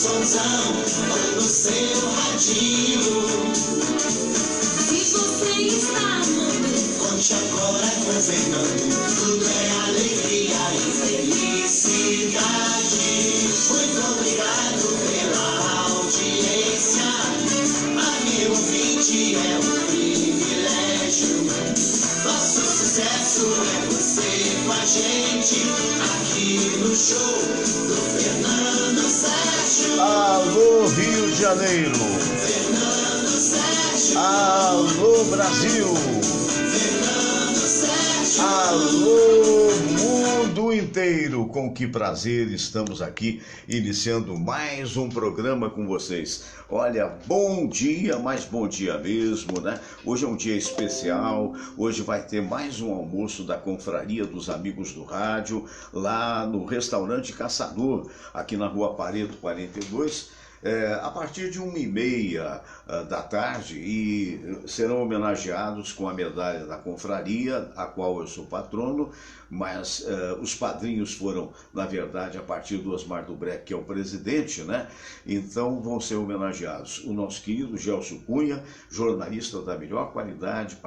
sonzão no seu radinho. Se você está amando, conte agora com o Fernando. Tudo é alegria e felicidade. Muito obrigado pela audiência. Amigo ouvinte, é um privilégio. Nosso sucesso é você com a gente aqui no show do Fernando Sérgio. Alô, Rio de Janeiro. Fernando Sérgio. Alô, Brasil. Fernando Sérgio. Alô, mundo inteiro. Com que prazer estamos aqui iniciando mais um programa com vocês. Olha, bom dia, mas bom dia mesmo, né? Hoje é um dia especial, hoje vai ter mais um almoço da Confraria dos Amigos do Rádio, lá no Restaurante Caçador, aqui na Rua Pareto 42, a partir de 1h30 da tarde, e serão homenageados com a medalha da Confraria, a qual eu sou patrono, mas os padrinhos foram, na verdade, a partir do Osmar do Breck, que é o presidente, né? Então vão ser homenageados o nosso querido Gelson Cunha, jornalista da melhor qualidade,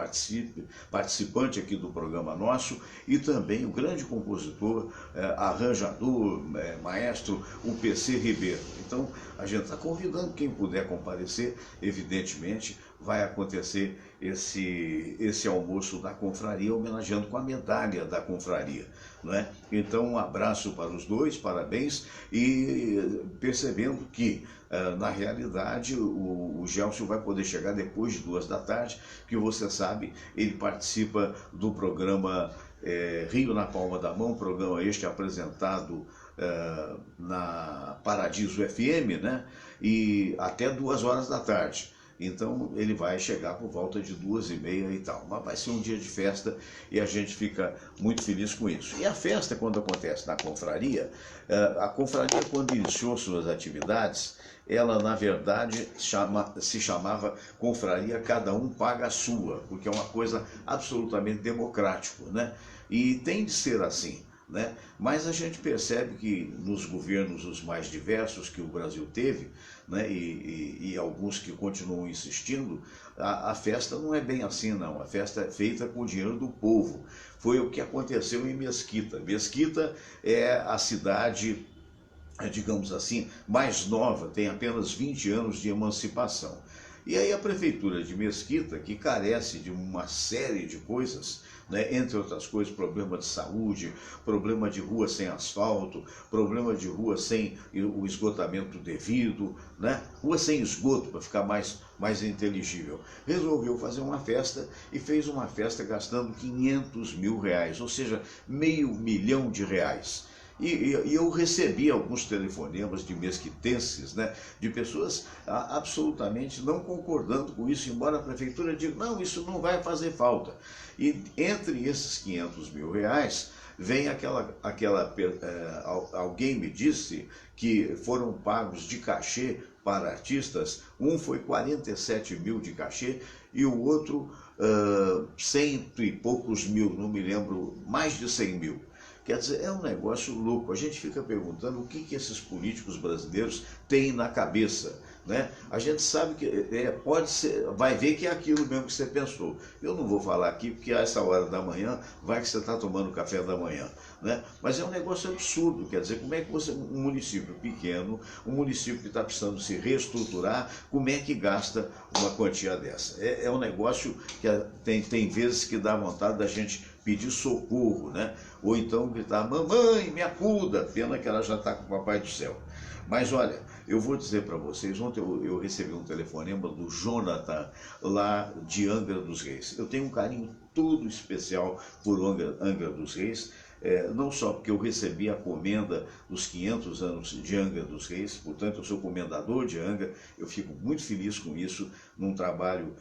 participante aqui do programa nosso, e também o grande compositor, arranjador, maestro, o PC Ribeiro. Então a gente está convidando quem puder comparecer, evidentemente vai acontecer esse almoço da Confraria, homenageando com a medalha da Confraria, não é? Então um abraço para os dois, parabéns, e percebendo que na realidade o Gelson vai poder chegar depois de 2 da tarde, que você sabe, ele participa do programa Rio na Palma da Mão, programa este apresentado na Paradiso FM, né? E até 2 horas da tarde. Então ele vai chegar por volta de 2h30 e tal. Mas vai ser um dia de festa e a gente fica muito feliz com isso. E a festa, quando acontece na confraria, a confraria, quando iniciou suas atividades, ela na verdade se chamava Confraria Cada Um Paga a Sua, porque é uma coisa absolutamente democrática, né? E tem de ser assim, né? Mas a gente percebe que nos governos os mais diversos que o Brasil teve, né, e alguns que continuam insistindo, a festa não é bem assim, não. A festa é feita com o dinheiro do povo. Foi o que aconteceu em Mesquita. Mesquita é a cidade, digamos assim, mais nova, tem apenas 20 anos de emancipação. E aí a prefeitura de Mesquita, que carece de uma série de coisas, né, entre outras coisas, problema de saúde, problema de rua sem asfalto, problema de rua sem o esgotamento devido, né, rua sem esgoto, para ficar mais inteligível, resolveu fazer uma festa e fez uma festa gastando R$500 mil, ou seja, R$500 milhão. E eu recebi alguns telefonemas de mesquitenses, né, de pessoas absolutamente não concordando com isso, embora a prefeitura diga, não, isso não vai fazer falta. E entre esses R$500 mil, vem alguém me disse que foram pagos de cachê para artistas, um foi 47 mil de cachê e o outro 100 e poucos mil, não me lembro, mais de 100 mil. Quer dizer, é um negócio louco. A gente fica perguntando o que esses políticos brasileiros têm na cabeça, né? A gente sabe que pode ser, vai ver que é aquilo mesmo que você pensou. Eu não vou falar aqui porque a essa hora da manhã vai que você está tomando café da manhã, né? Mas é um negócio absurdo. Quer dizer, como é que um município pequeno, um município que está precisando se reestruturar, como é que gasta uma quantia dessa? É um negócio que tem vezes que dá vontade da gente pedir socorro, né? Ou então gritar, mamãe, me acuda, pena que ela já está com o Papai do Céu. Mas olha, eu vou dizer para vocês, ontem eu recebi um telefonema do Jonathan, lá de Angra dos Reis. Eu tenho um carinho todo especial por Angra dos Reis, não só porque eu recebi a comenda dos 500 anos de Angra dos Reis, portanto eu sou comendador de Angra, eu fico muito feliz com isso, num trabalho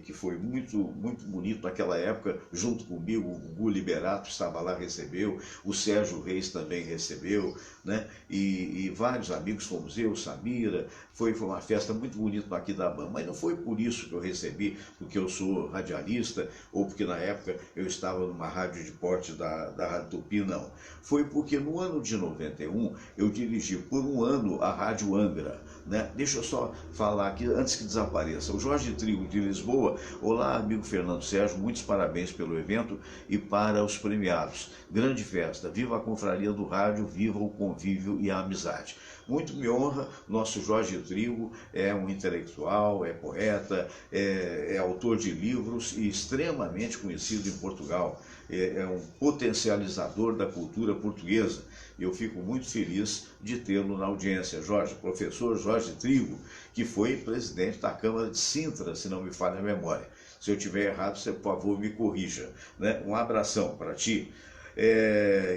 que foi muito, muito bonito naquela época, junto comigo, o Gugu Liberato estava lá, recebeu, o Sérgio Reis também recebeu, né? E vários amigos, fomos eu, Samira, foi uma festa muito bonita no Aquidauana, mas não foi por isso que eu recebi, porque eu sou radialista, ou porque na época eu estava numa rádio de porte da Rádio Tupi, não. Foi porque no ano de 91 eu dirigi por um ano a Rádio Angra, né? Deixa eu só falar aqui, antes que desapareça. O Jorge Trigo de Lisboa. Olá, amigo Fernando Sérgio, muitos parabéns pelo evento e para os premiados. Grande festa, viva a confraria do rádio, viva o convívio e a amizade. Muito me honra, nosso Jorge Trigo é um intelectual, é poeta, é autor de livros e extremamente conhecido em Portugal. É um potencializador da cultura portuguesa. Eu fico muito feliz de tê-lo na audiência. Jorge, professor Jorge Trigo, que foi presidente da Câmara de Sintra, se não me falha a memória. Se eu estiver errado, você, por favor, me corrija, né? Um abração para ti.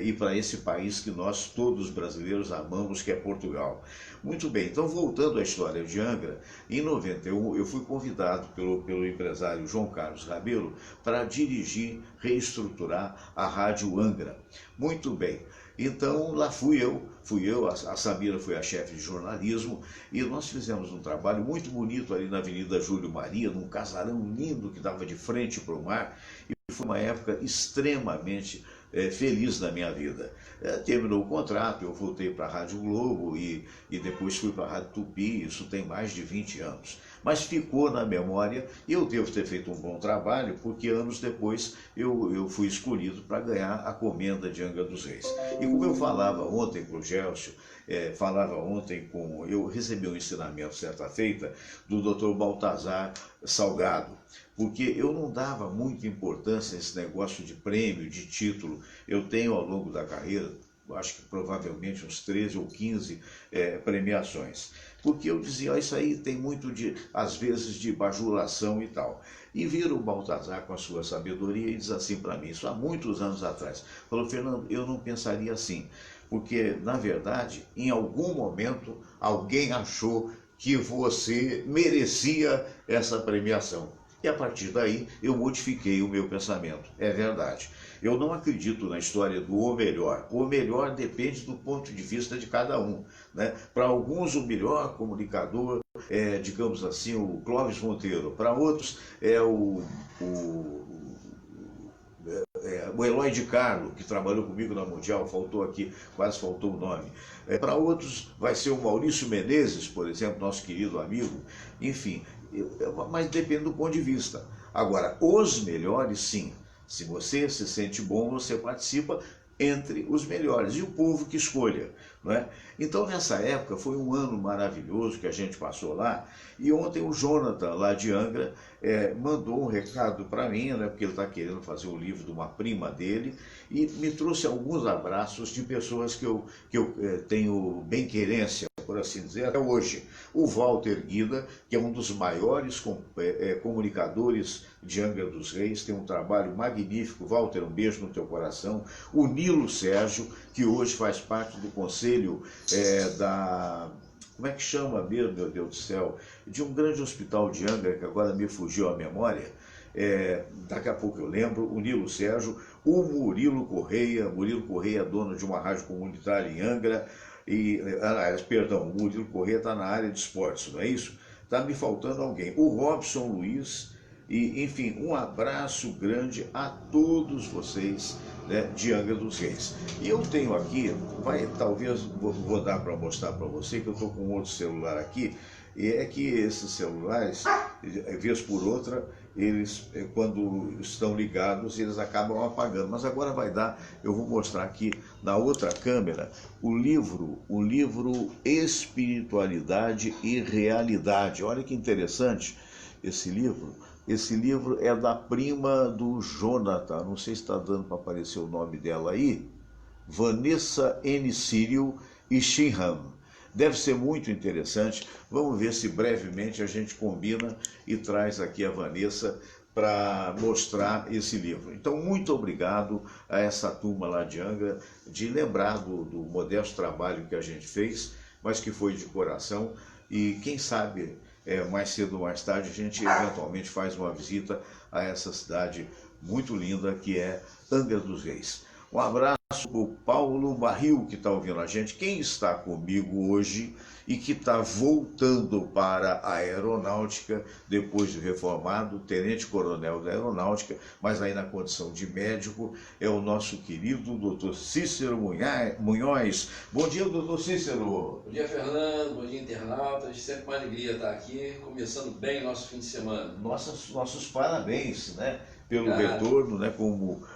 E para esse país que nós todos brasileiros amamos, que é Portugal. Muito bem, então voltando à história de Angra, em 91 eu fui convidado pelo empresário João Carlos Rabelo para dirigir, reestruturar a Rádio Angra. Muito bem, então lá fui eu, a Samira foi a chefe de jornalismo e nós fizemos um trabalho muito bonito ali na Avenida Júlio Maria, num casarão lindo que dava de frente para o mar, e foi uma época extremamente feliz na minha vida. Terminou o contrato, eu voltei para a Rádio Globo e depois fui para a Rádio Tupi, isso tem mais de 20 anos. Mas ficou na memória e eu devo ter feito um bom trabalho, porque anos depois eu fui escolhido para ganhar a comenda de Angra dos Reis. E como eu falava ontem com o Gélcio, eu recebi um ensinamento certa feita do Dr. Baltazar Salgado, porque eu não dava muita importância a esse negócio de prêmio, de título. Eu tenho ao longo da carreira, acho que provavelmente uns 13 ou 15 premiações, porque eu dizia, isso aí tem muito às vezes, de bajulação e tal. E vira o Baltazar com a sua sabedoria e diz assim para mim, isso há muitos anos atrás, falou, Fernando, eu não pensaria assim, porque, na verdade, em algum momento, alguém achou que você merecia essa premiação. E a partir daí, eu modifiquei o meu pensamento. É verdade. Eu não acredito na história do o melhor. O melhor depende do ponto de vista de cada um, né? Para alguns, o melhor comunicador é, digamos assim, o Clóvis Monteiro. Para outros, é o Eloy de Carlo, que trabalhou comigo na Mundial, faltou aqui, quase faltou o nome. Para outros vai ser o Maurício Menezes, por exemplo, nosso querido amigo. Enfim, mas depende do ponto de vista. Agora, os melhores, sim. Se você se sente bom, você participa entre os melhores, e o povo que escolha, não é? Então, nessa época, foi um ano maravilhoso que a gente passou lá, e ontem o Jonathan, lá de Angra, mandou um recado para mim, né, porque ele está querendo fazer um livro de uma prima dele, e me trouxe alguns abraços de pessoas que eu tenho bem-querência, por assim dizer, até hoje. O Walter Guida, que é um dos maiores comunicadores de Angra dos Reis, tem um trabalho magnífico. Walter, um beijo no teu coração. O Nilo Sérgio, que hoje faz parte do conselho como é que chama mesmo, meu Deus do céu? De um grande hospital de Angra, que agora me fugiu a memória. Daqui a pouco eu lembro. O Nilo Sérgio, o Murilo Correia é dono de uma rádio comunitária em Angra. O Murilo Correia está na área de esportes, não é isso? Está me faltando alguém. O Robson Luiz, e enfim, um abraço grande a todos vocês, né, de Angra dos Reis. E eu tenho aqui, talvez vou dar para mostrar para você, que eu estou com outro celular aqui, e é que esses celulares, vez por outra, eles, quando estão ligados, eles acabam apagando. Mas agora vai dar, eu vou mostrar aqui na outra câmera, o livro Espiritualidade e Realidade. Olha que interessante esse livro. Esse livro é da prima do Jonathan, não sei se está dando para aparecer o nome dela aí, Vanessa N. Círio e Shinham. Deve ser muito interessante. Vamos ver se brevemente a gente combina e traz aqui a Vanessa para mostrar esse livro. Então, muito obrigado a essa turma lá de Angra, de lembrar do modesto trabalho que a gente fez, mas que foi de coração. E quem sabe, mais cedo ou mais tarde, a gente eventualmente faz uma visita a essa cidade muito linda que é Angra dos Reis. Um abraço para o Paulo Barril, que está ouvindo a gente. Quem está comigo hoje e que está voltando para a aeronáutica, depois de reformado, tenente-coronel da aeronáutica, mas aí na condição de médico, é o nosso querido doutor Cícero Munhoz. Bom dia, doutor Cícero. Bom dia, Fernando. Bom dia, internautas. Sempre uma alegria estar aqui, começando bem o nosso fim de semana. Nossos parabéns, né, pelo Obrigado. retorno, né, como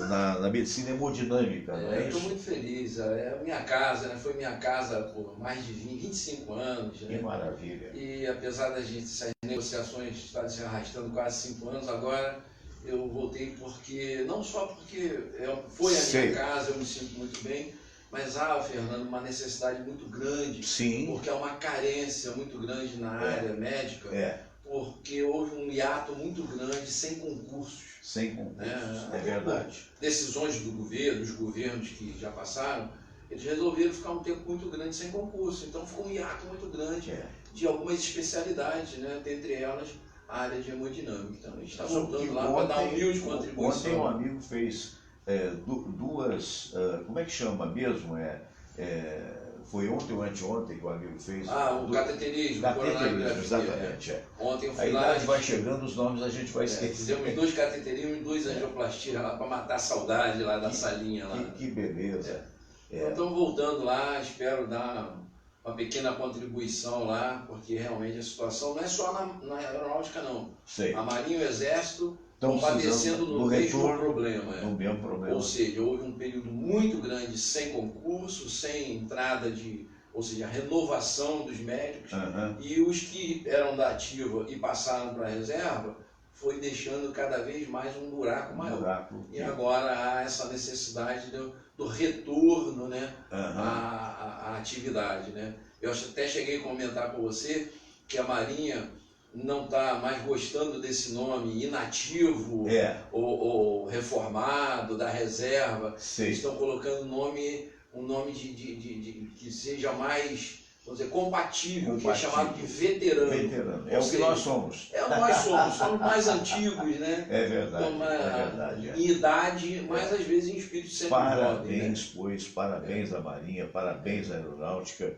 na medicina hemodinâmica, não é Eu estou isso? muito feliz. É a minha casa, né? Foi minha casa por mais de 25 anos. Que Né? maravilha. E apesar da gente, essas negociações estarem se arrastando quase 5 anos, agora eu voltei porque, não só porque foi a Sei. minha casa, eu me sinto muito bem, mas Fernando, uma necessidade muito grande, Sim, porque há uma carência muito grande na área médica, porque houve um hiato muito grande sem concursos. sem concursos, é Até verdade. por decisões do governo, dos governos que já passaram, eles resolveram ficar um tempo muito grande sem concurso. Então ficou um hiato muito grande de algumas especialidades, né? Dentre elas a área de hemodinâmica. Então a gente está voltando lá para dar uma humilde contribuição. Ontem um amigo fez duas, como é que chama mesmo? Foi ontem ou anteontem que o amigo fez? O cateterismo, Cateterismo, exatamente. Ontem eu A fui lá. idade vai chegando, os nomes a gente vai esquecer. Fizemos 2 cateterismos e 2 angioplastias lá para matar a saudade lá da salinha lá. Que beleza. Então estamos voltando lá, espero dar uma pequena contribuição lá, porque realmente a situação não é só na aeronáutica não. Sei. A Marinha e o Exército Estão estão padecendo precisando no do mesmo retorno, problema. No mesmo problema. Ou seja, houve um período muito grande sem concurso, sem entrada ou seja, renovação dos médicos, e os que eram da ativa e passaram para a reserva, foi deixando cada vez mais um buraco maior. E agora há essa necessidade do retorno, né, à atividade. Né? Eu até cheguei a comentar com você que a Marinha não está mais gostando desse nome inativo ou reformado, da reserva. Eles estão colocando um nome que seja mais, vamos dizer, compatível, que é chamado de veterano. É o que nós somos. Nós somos mais antigos, né? É verdade. Em idade, mas às vezes em espírito sempre Parabéns, jovem, né? pois, parabéns à Marinha, parabéns à Aeronáutica,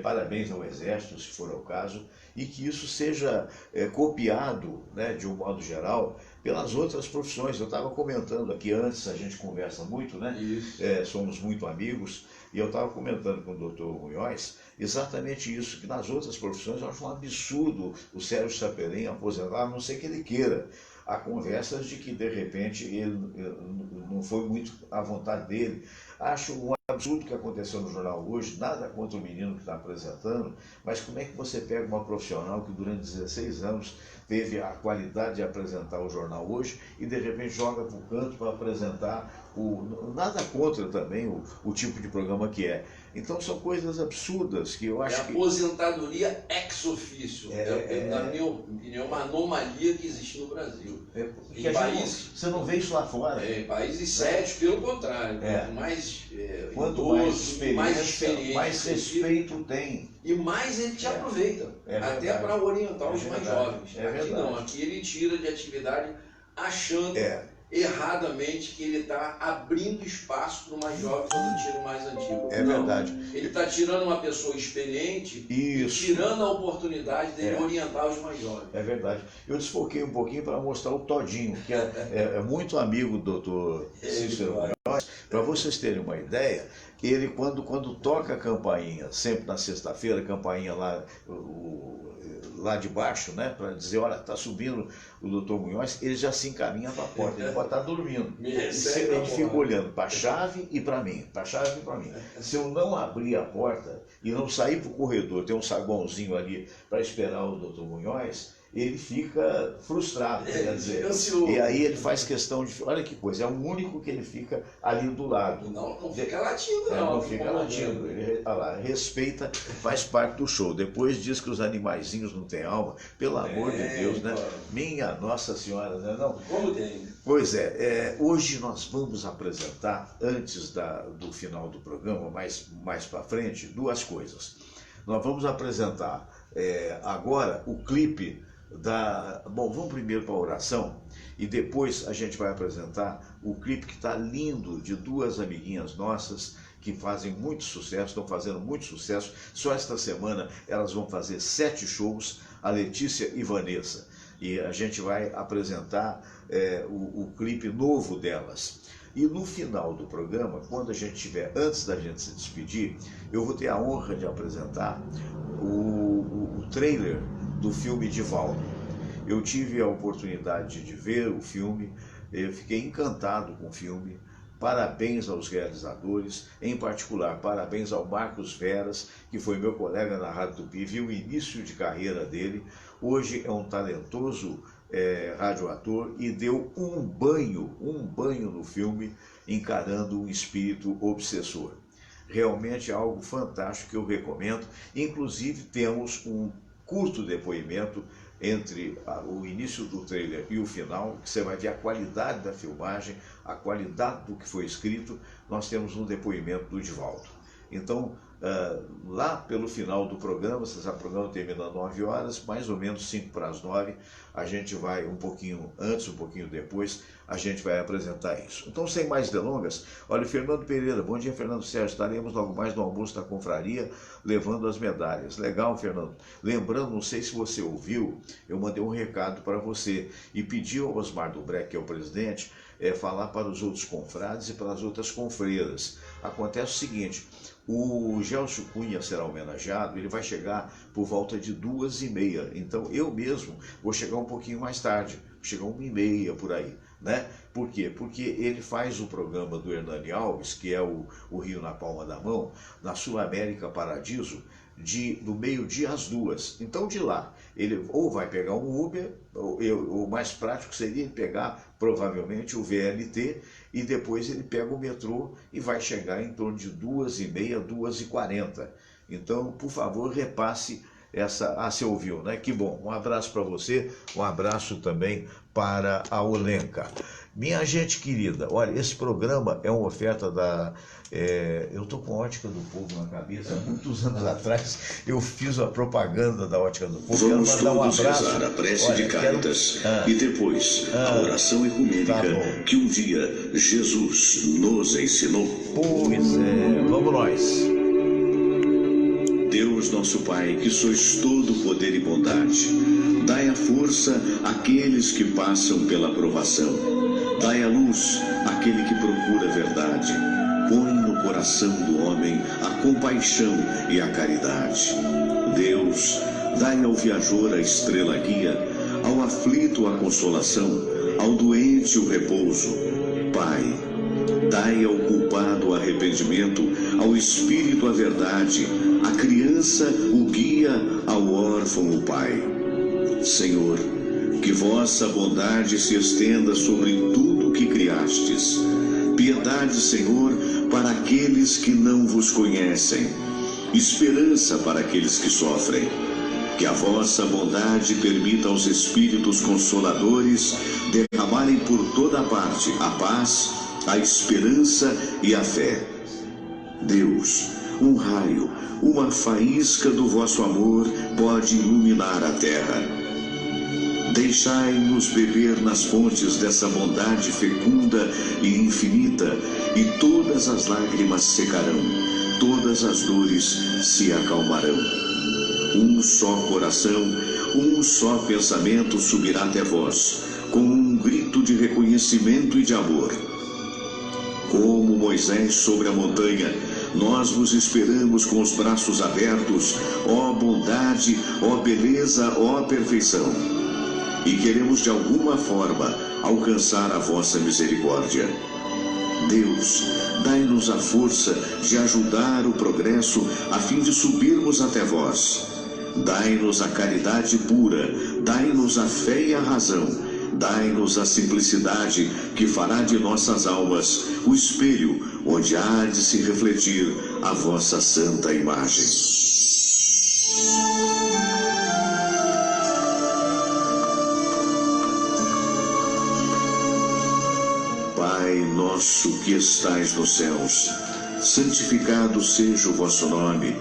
parabéns ao Exército, se for o caso, e que isso seja copiado, né, de um modo geral, pelas outras profissões. Eu estava comentando aqui antes, a gente conversa muito, né? Somos muito amigos, e eu estava comentando com o doutor Munhoz exatamente isso, que nas outras profissões eu acho um absurdo o Sérgio Chapelin aposentar, a não ser que ele queira. Há conversas de que, de repente, ele não foi muito à vontade dele. Acho um absurdo que aconteceu no jornal hoje, nada contra o menino que está apresentando, mas como é que você pega uma profissional que durante 16 anos teve a qualidade de apresentar o jornal hoje e de repente joga para o canto para apresentar nada contra também o tipo de programa que é. Então são coisas absurdas que eu acho que... aposentadoria ex officio. Na minha opinião, uma anomalia que existe no Brasil. Em países... Você não vê isso lá fora. Em países sérios, pelo contrário. Quanto mais experiência, mais respeito tem. E mais ele te aproveita. Até para orientar os mais jovens. Aqui não, aqui ele tira de atividade achando erradamente que ele está abrindo espaço para o mais jovem quando tira o mais antigo. Verdade. Ele está tirando uma pessoa experiente e tirando a oportunidade dele orientar os mais jovens. É verdade. Eu desfoquei um pouquinho para mostrar o Todinho, que é muito amigo do doutor Cícero Munhoz. Para vocês terem uma ideia, ele quando toca a campainha, sempre na sexta-feira, a campainha lá de baixo, né, para dizer, olha, está subindo o doutor Munhoz, ele já se encaminha para a porta, ele pode estar dormindo. Ele fica olhando para a chave e para mim, para a chave e para mim. Se eu não abrir a porta e não sair para o corredor, tem um saguãozinho ali para esperar o doutor Munhoz, ele fica frustrado, quer dizer, e aí ele faz questão de, olha que coisa, é o único que ele fica ali do lado. Não fica latindo, não. Não fica latindo, ele respeita, faz parte do show. Depois diz que os animaizinhos não têm alma, pelo amor de Deus, né? Minha Nossa Senhora, né? Não? Como tem? Pois hoje nós vamos apresentar, antes do final do programa, mais para frente, duas coisas. Nós vamos apresentar agora o clipe Bom, vamos primeiro para a oração e depois a gente vai apresentar o clipe que está lindo, de duas amiguinhas nossas que fazem muito sucesso, estão fazendo muito sucesso. Só esta semana elas vão fazer 7 shows, a Letícia e Vanessa. E a gente vai apresentar o clipe novo delas. E no final do programa, quando a gente tiver, antes da gente se despedir, eu vou ter a honra de apresentar o trailer do filme Divaldo. Eu tive a oportunidade de ver o filme, eu fiquei encantado com o filme. Parabéns aos realizadores, em particular, parabéns ao Marcos Veras, que foi meu colega na Rádio Tupi, viu o início de carreira dele. Hoje é um talentoso radioator e deu um banho no filme, encarando um espírito obsessor. Realmente é algo fantástico que eu recomendo. Inclusive temos um curto depoimento entre o início do trailer e o final, que você vai ver a qualidade da filmagem, a qualidade do que foi escrito. Nós temos um depoimento do Divaldo. Então, lá pelo final do programa, se o programa termina às 9 horas, mais ou menos 5 para as 9, a gente vai um pouquinho antes, um pouquinho depois, a gente vai apresentar isso. Então, sem mais delongas, olha, Fernando Pereira, bom dia, Fernando Sérgio, estaremos logo mais no almoço da confraria, levando as medalhas. Legal, Fernando. Lembrando, não sei se você ouviu, eu mandei um recado para você e pedi ao Osmar do Breck, que é o presidente, falar para os outros confrades e para as outras confreiras. Acontece o seguinte, o Gelson Cunha será homenageado, ele vai chegar por volta de 2h30, então eu mesmo vou chegar um pouquinho mais tarde, chegar 1h30 por aí, né? Por quê? Porque ele faz o programa do Hernani Alves, que é o Rio na Palma da Mão, na Sul América Paradiso, do meio-dia às 2h. Então de lá, ele ou vai pegar um Uber, ou o mais prático seria ele pegar provavelmente o VLT, e depois ele pega o metrô e vai chegar em torno de 2h30, 2h40. Então, por favor, repasse essa... Ah, você ouviu, né? Que bom. Um abraço para você, um abraço também para a Olenka. Minha gente querida, olha, esse programa é uma oferta da... eu estou com a Ótica do Povo na cabeça. Há muitos anos atrás eu fiz a propaganda da Ótica do Povo. Vamos todos rezar a prece de Cáritas e depois a oração ecumênica que um dia Jesus nos ensinou. Pois é, vamos nós. Deus nosso Pai, que sois todo poder e bondade, dai a força àqueles que passam pela provação. Dai a luz àquele que procura a verdade. Põe no coração do homem a compaixão e a caridade. Deus, dai ao viajor a estrela guia, ao aflito a consolação, ao doente o repouso. Pai, dai ao culpado o arrependimento, ao espírito a verdade, à criança o guia, ao órfão o pai. Senhor, que vossa bondade se estenda sobre tudo que criastes. Piedade, Senhor, para aqueles que não vos conhecem. Esperança para aqueles que sofrem. Que a vossa bondade permita aos Espíritos Consoladores derramarem por toda parte a paz, a esperança e a fé. Deus, um raio, uma faísca do vosso amor pode iluminar a terra. Deixai-nos beber nas fontes dessa bondade fecunda e infinita, e todas as lágrimas secarão, todas as dores se acalmarão. Um só coração, um só pensamento subirá até vós, como um grito de reconhecimento e de amor. Como Moisés sobre a montanha, nós vos esperamos com os braços abertos, ó bondade, ó beleza, ó perfeição. E queremos de alguma forma alcançar a vossa misericórdia. Deus, dai-nos a força de ajudar o progresso a fim de subirmos até vós. Dai-nos a caridade pura, dai-nos a fé e a razão, dai-nos a simplicidade que fará de nossas almas o espelho onde há de se refletir a vossa santa imagem. Pai nosso que estais nos céus, santificado seja o vosso nome.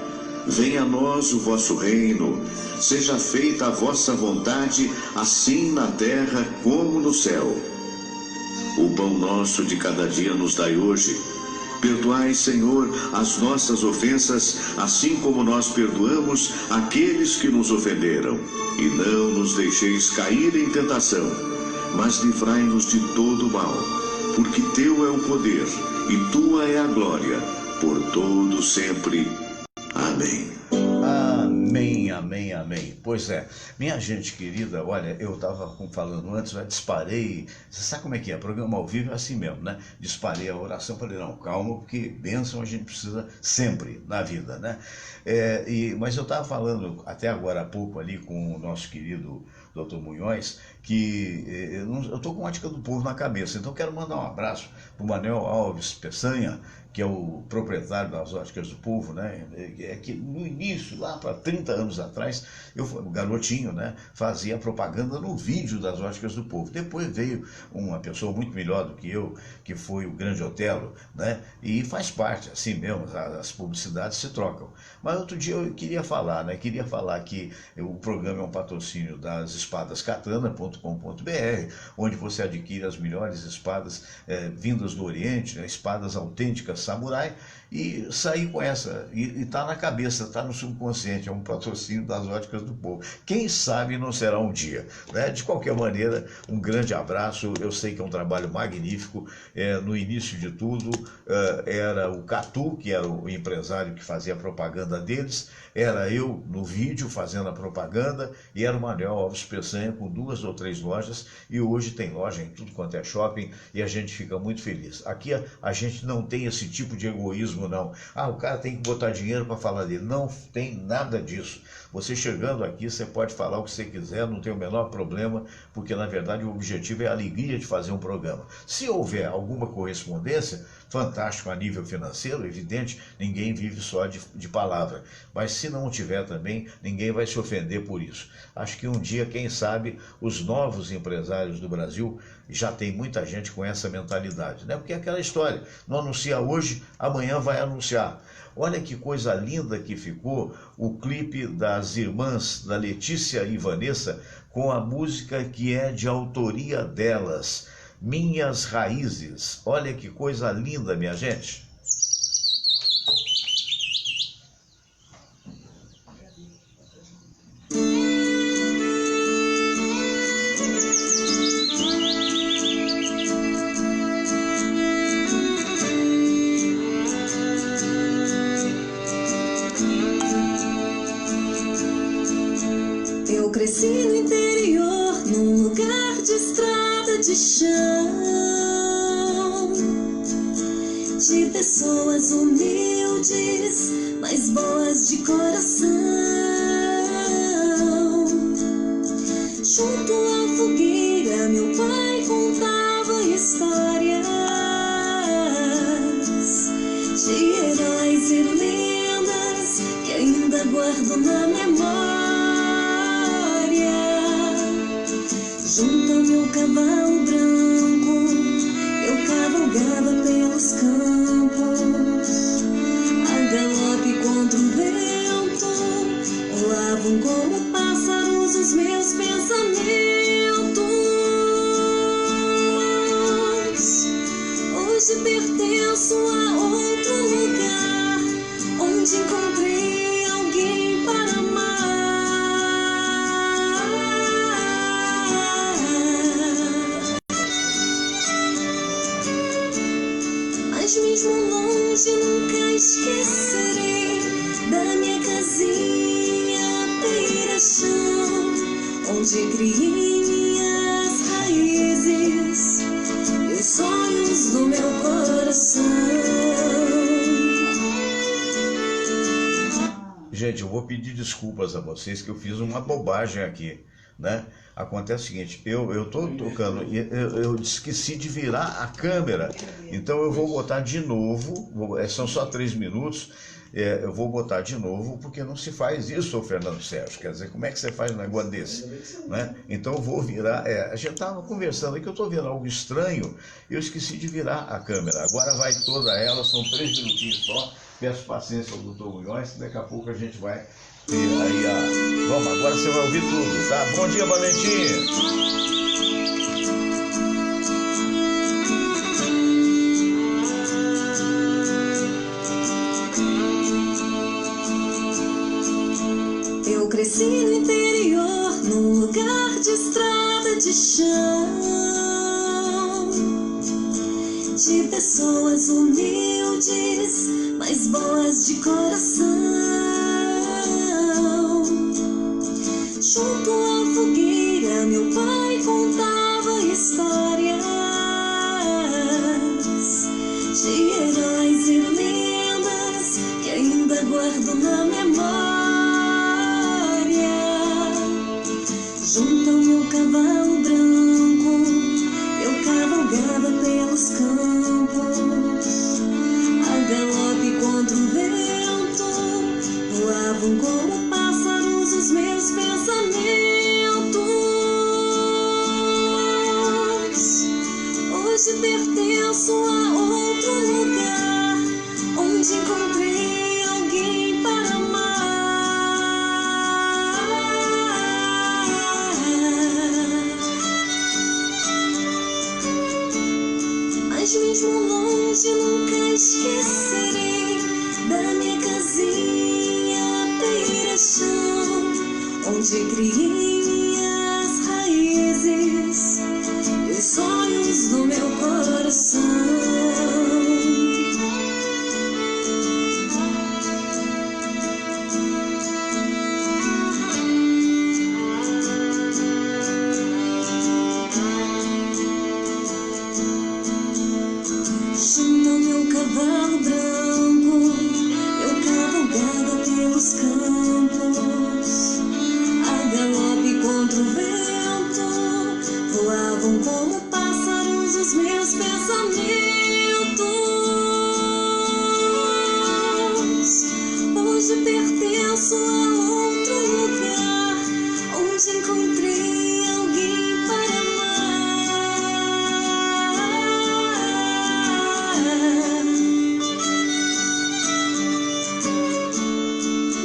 Venha a nós o vosso reino. Seja feita a vossa vontade, assim na terra como no céu. O pão nosso de cada dia nos dai hoje. Perdoai, Senhor, as nossas ofensas, assim como nós perdoamos aqueles que nos ofenderam. E não nos deixeis cair em tentação, mas livrai-nos de todo o mal. Porque teu é o poder, e tua é a glória, por todo sempre. Amém. Amém, amém, amém. Pois é, minha gente querida, olha, eu estava falando antes, eu disparei, você sabe como é que é, programa ao vivo é assim mesmo, né? Disparei a oração, falei, não, calma, porque bênção a gente precisa sempre na vida, né? Mas eu estava falando até agora há pouco ali com o nosso querido Dr. Munhoz, que eu estou com a Ótica do Povo na cabeça, então quero mandar um abraço para o Manuel Alves Peçanha, que é o proprietário das Óticas do Povo, né? É que no início, lá para 30 anos atrás, eu, garotinho, né, fazia propaganda no vídeo das Óticas do Povo. Depois veio uma pessoa muito melhor do que eu, que foi o Grande Otelo, né? E faz parte, assim mesmo, as publicidades se trocam. Mas outro dia eu queria falar, né? Queria falar que o programa é um patrocínio das espadascatana.com.br, onde você adquire as melhores espadas vindas do Oriente, né? Espadas autênticas samurai, e sair com essa, e tá na cabeça, tá no subconsciente, é um patrocínio das Óticas do Povo. Quem sabe não será um dia, né? De qualquer maneira, um grande abraço, eu sei que é um trabalho magnífico. No início de tudo, era o Catu, que era o empresário que fazia a propaganda deles, era eu no vídeo fazendo a propaganda, e era o Manuel Alves Peçanha com 2 ou 3 lojas, e hoje tem loja em tudo quanto é shopping, e a gente fica muito feliz. Aqui a gente não tem esse tipo de egoísmo, não. O cara tem que botar dinheiro para falar dele. Não tem nada disso. Você chegando aqui, você pode falar o que você quiser, não tem o menor problema, porque na verdade o objetivo é a alegria de fazer um programa. Se houver alguma correspondência, fantástico a nível financeiro, evidente, ninguém vive só de palavra. Mas se não tiver também, ninguém vai se ofender por isso. Acho que um dia, quem sabe, os novos empresários do Brasil, já tem muita gente com essa mentalidade, né? Porque é aquela história, não anuncia hoje, amanhã vai anunciar. Olha que coisa linda que ficou o clipe das irmãs, da Letícia e Vanessa, com a música que é de autoria delas, Minhas Raízes. Olha que coisa linda, minha gente. Eu cresci no interior, num lugar de estrada de chão, de pessoas humildes, mas boas de coração. Junto à fogueira, meu pai contava histórias de heróis e lendas que ainda guardo na memória. Junto ao meu cavalo branco, eu cavalgava pelos campos, a galope contra o vento, rolavam como pássaros os meus pensamentos. Hoje pertenço a outro lugar, onde encontrei alguém para amar. Mas mesmo longe nunca esquecerei da minha casinha beira-chão, onde criei minhas raízes e os sonhos do meu coração. Gente, eu vou pedir desculpas a vocês que eu fiz uma bobagem aqui, né? Acontece o seguinte, eu tô tocando e eu esqueci de virar a câmera, então eu vou botar de novo, são só 3 minutos, eu vou botar de novo, porque não se faz isso, ô Fernando Sérgio, quer dizer, como é que você faz um negócio desse, né? Então eu vou virar, a gente estava conversando aqui, eu estou vendo algo estranho, eu esqueci de virar a câmera, agora vai toda ela, são 3 minutinhos só, peço paciência ao doutor Munhoz, daqui a pouco a gente vai ter aí Vamos, agora você vai ouvir tudo, tá? Bom dia, Valentim! cresci no interior, num lugar de estrada de chão, de pessoas humildes, mas boas de coração. Junto à fogueira, meu pai contava histórias de heróis e lendas que ainda guardo na memória. Junto ao meu cavalo branco, eu cavalgava pelos campos, a galope contra o vento, voavam como pássaros os meus pensamentos. Hoje pertenço a outro lugar, onde encontrei alguém para amar. Mas mesmo longe nunca esquecerei da minha casinha beira-chão, onde criei minhas raízes e os sonhos do meu coração. Junto ao meu cavalo branco, eu cavalgava pelos campos, a galope contra o vento, voavam como pássaros os meus pensamentos. Hoje pertenço a outro lugar, onde encontrei alguém para amar.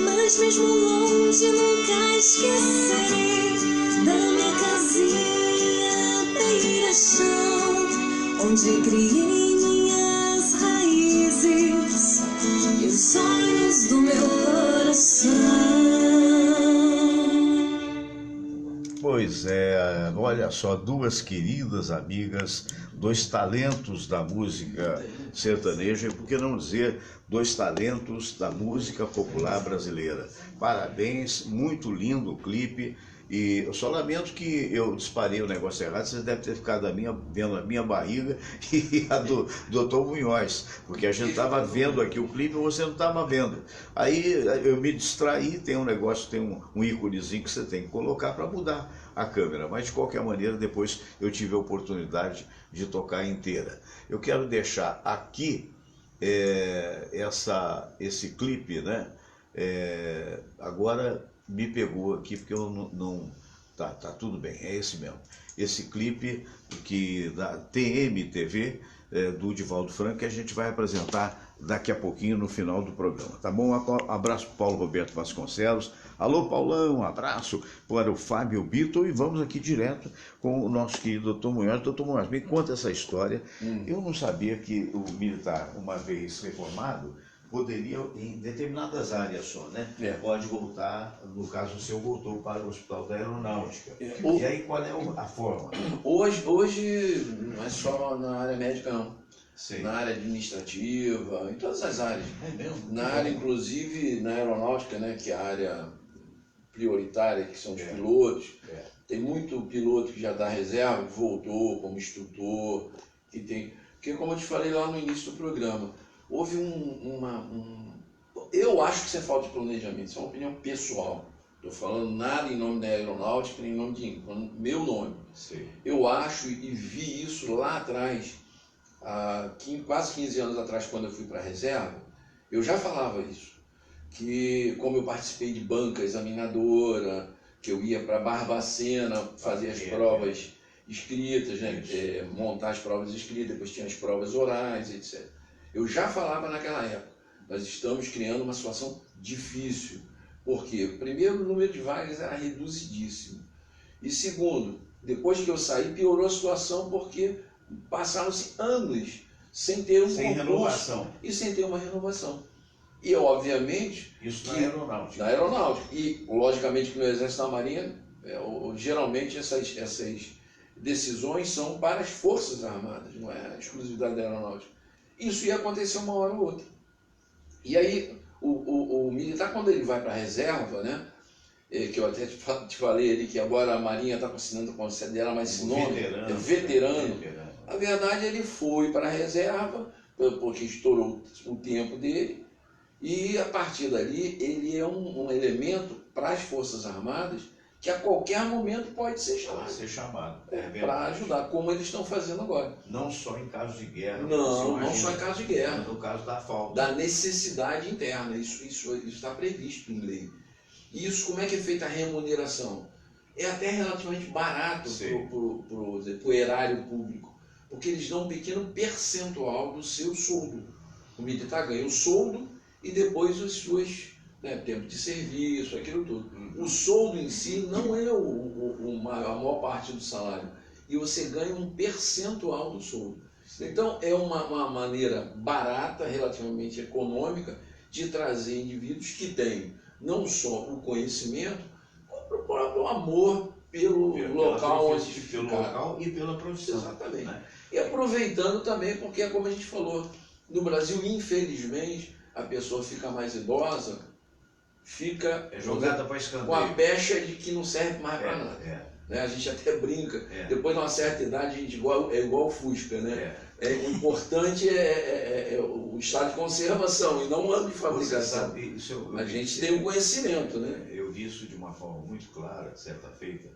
Mas mesmo longe nunca esquecerei da minha casinha beira-chão, onde criei minhas raízes e os sonhos do meu coração. Pois é, olha só, duas queridas amigas, dois talentos da música sertaneja, e por que não dizer dois talentos da música popular brasileira. Parabéns, muito lindo o clipe. E eu só lamento que eu disparei o negócio errado, vocês devem ter ficado vendo a minha barriga e a do Dr. Munhoz, porque a gente estava vendo aqui o clipe e você não estava vendo. Aí eu me distraí, tem um negócio, tem um íconezinho que você tem que colocar para mudar a câmera, mas de qualquer maneira depois eu tive a oportunidade de tocar inteira. Eu quero deixar aqui esse clipe, né? Agora me pegou aqui porque eu não tá tudo bem, é esse mesmo. Esse clipe da TMTV do Divaldo Franco, que a gente vai apresentar daqui a pouquinho no final do programa, tá bom? Abraço para Paulo Roberto Vasconcelos. Alô, Paulão, um abraço para o Fábio Bito, e vamos aqui direto com o nosso querido Dr. Munhoz. Dr. Munhoz, me conta essa história. Eu não sabia que o militar, uma vez reformado, poderia, em determinadas áreas só, né? Pode voltar, no caso o seu voltou para o Hospital da Aeronáutica. E aí qual é a forma? Hoje não é só na área médica, não. Sei. Na área administrativa, em todas as áreas. É mesmo? Na área, inclusive, na aeronáutica, né, que é a área prioritária, que são os pilotos. Tem muito piloto que já dá reserva, que voltou como instrutor, que tem... Porque, como eu te falei lá no início do programa, houve eu acho que isso é falta de planejamento, isso é uma opinião pessoal. Estou falando nada em nome da aeronáutica, nem em nome de meu nome. Sim. Eu acho e vi isso lá atrás, há quase 15 anos atrás, quando eu fui para a reserva, eu já falava isso. Que como eu participei de banca examinadora, que eu ia para Barbacena fazer as provas escritas, né? Montar as provas escritas, depois tinha as provas orais, etc. Eu já falava naquela época, nós estamos criando uma situação difícil. Por quê? Primeiro, o número de vagas era reduzidíssimo. E segundo, depois que eu saí, piorou a situação porque passaram-se anos sem ter um concurso renovação. E sem ter uma renovação. E, obviamente... Isso na aeronáutica. Na aeronáutica. E, logicamente, que no Exército e na Marinha, geralmente essas decisões são para as Forças Armadas, não é a exclusividade da aeronáutica. Isso ia acontecer uma hora ou outra. E aí, o militar, quando ele vai para a reserva, né, que eu até te falei ali, que agora a Marinha está considerando mais esse nome, veterano. Na verdade, ele foi para a reserva, porque estourou o tempo dele, e a partir dali ele é um elemento para as Forças Armadas que a qualquer momento pode ser chamado. Pode ser chamado. Para ajudar, como eles estão fazendo agora. Não só em caso de guerra. Não só em caso de guerra. No caso da falta. Da necessidade interna. Isso está previsto em lei. E isso, como é que é feita a remuneração? É até relativamente barato para o erário público, porque eles dão um pequeno percentual do seu soldo. O militar ganha o soldo e depois as suas, né, tempo de serviço, aquilo tudo. O soldo em si não é a maior parte do salário, e você ganha um percentual do soldo. Então é uma maneira barata, relativamente econômica, de trazer indivíduos que têm não só o conhecimento, como o próprio amor pelo local onde ficar. Pelo local e pela profissão. Exatamente. Né? E aproveitando também, porque é como a gente falou, no Brasil, infelizmente, a pessoa fica mais idosa, fica jogada para escanteio, com a pecha de que não serve mais para nada. Né? A gente até brinca, depois de uma certa idade a gente é igual o Fusca, né? O importante é o estado de conservação e não o ano de fabricação. A gente tem o conhecimento, né? Eu vi isso de uma forma muito clara, certa feita.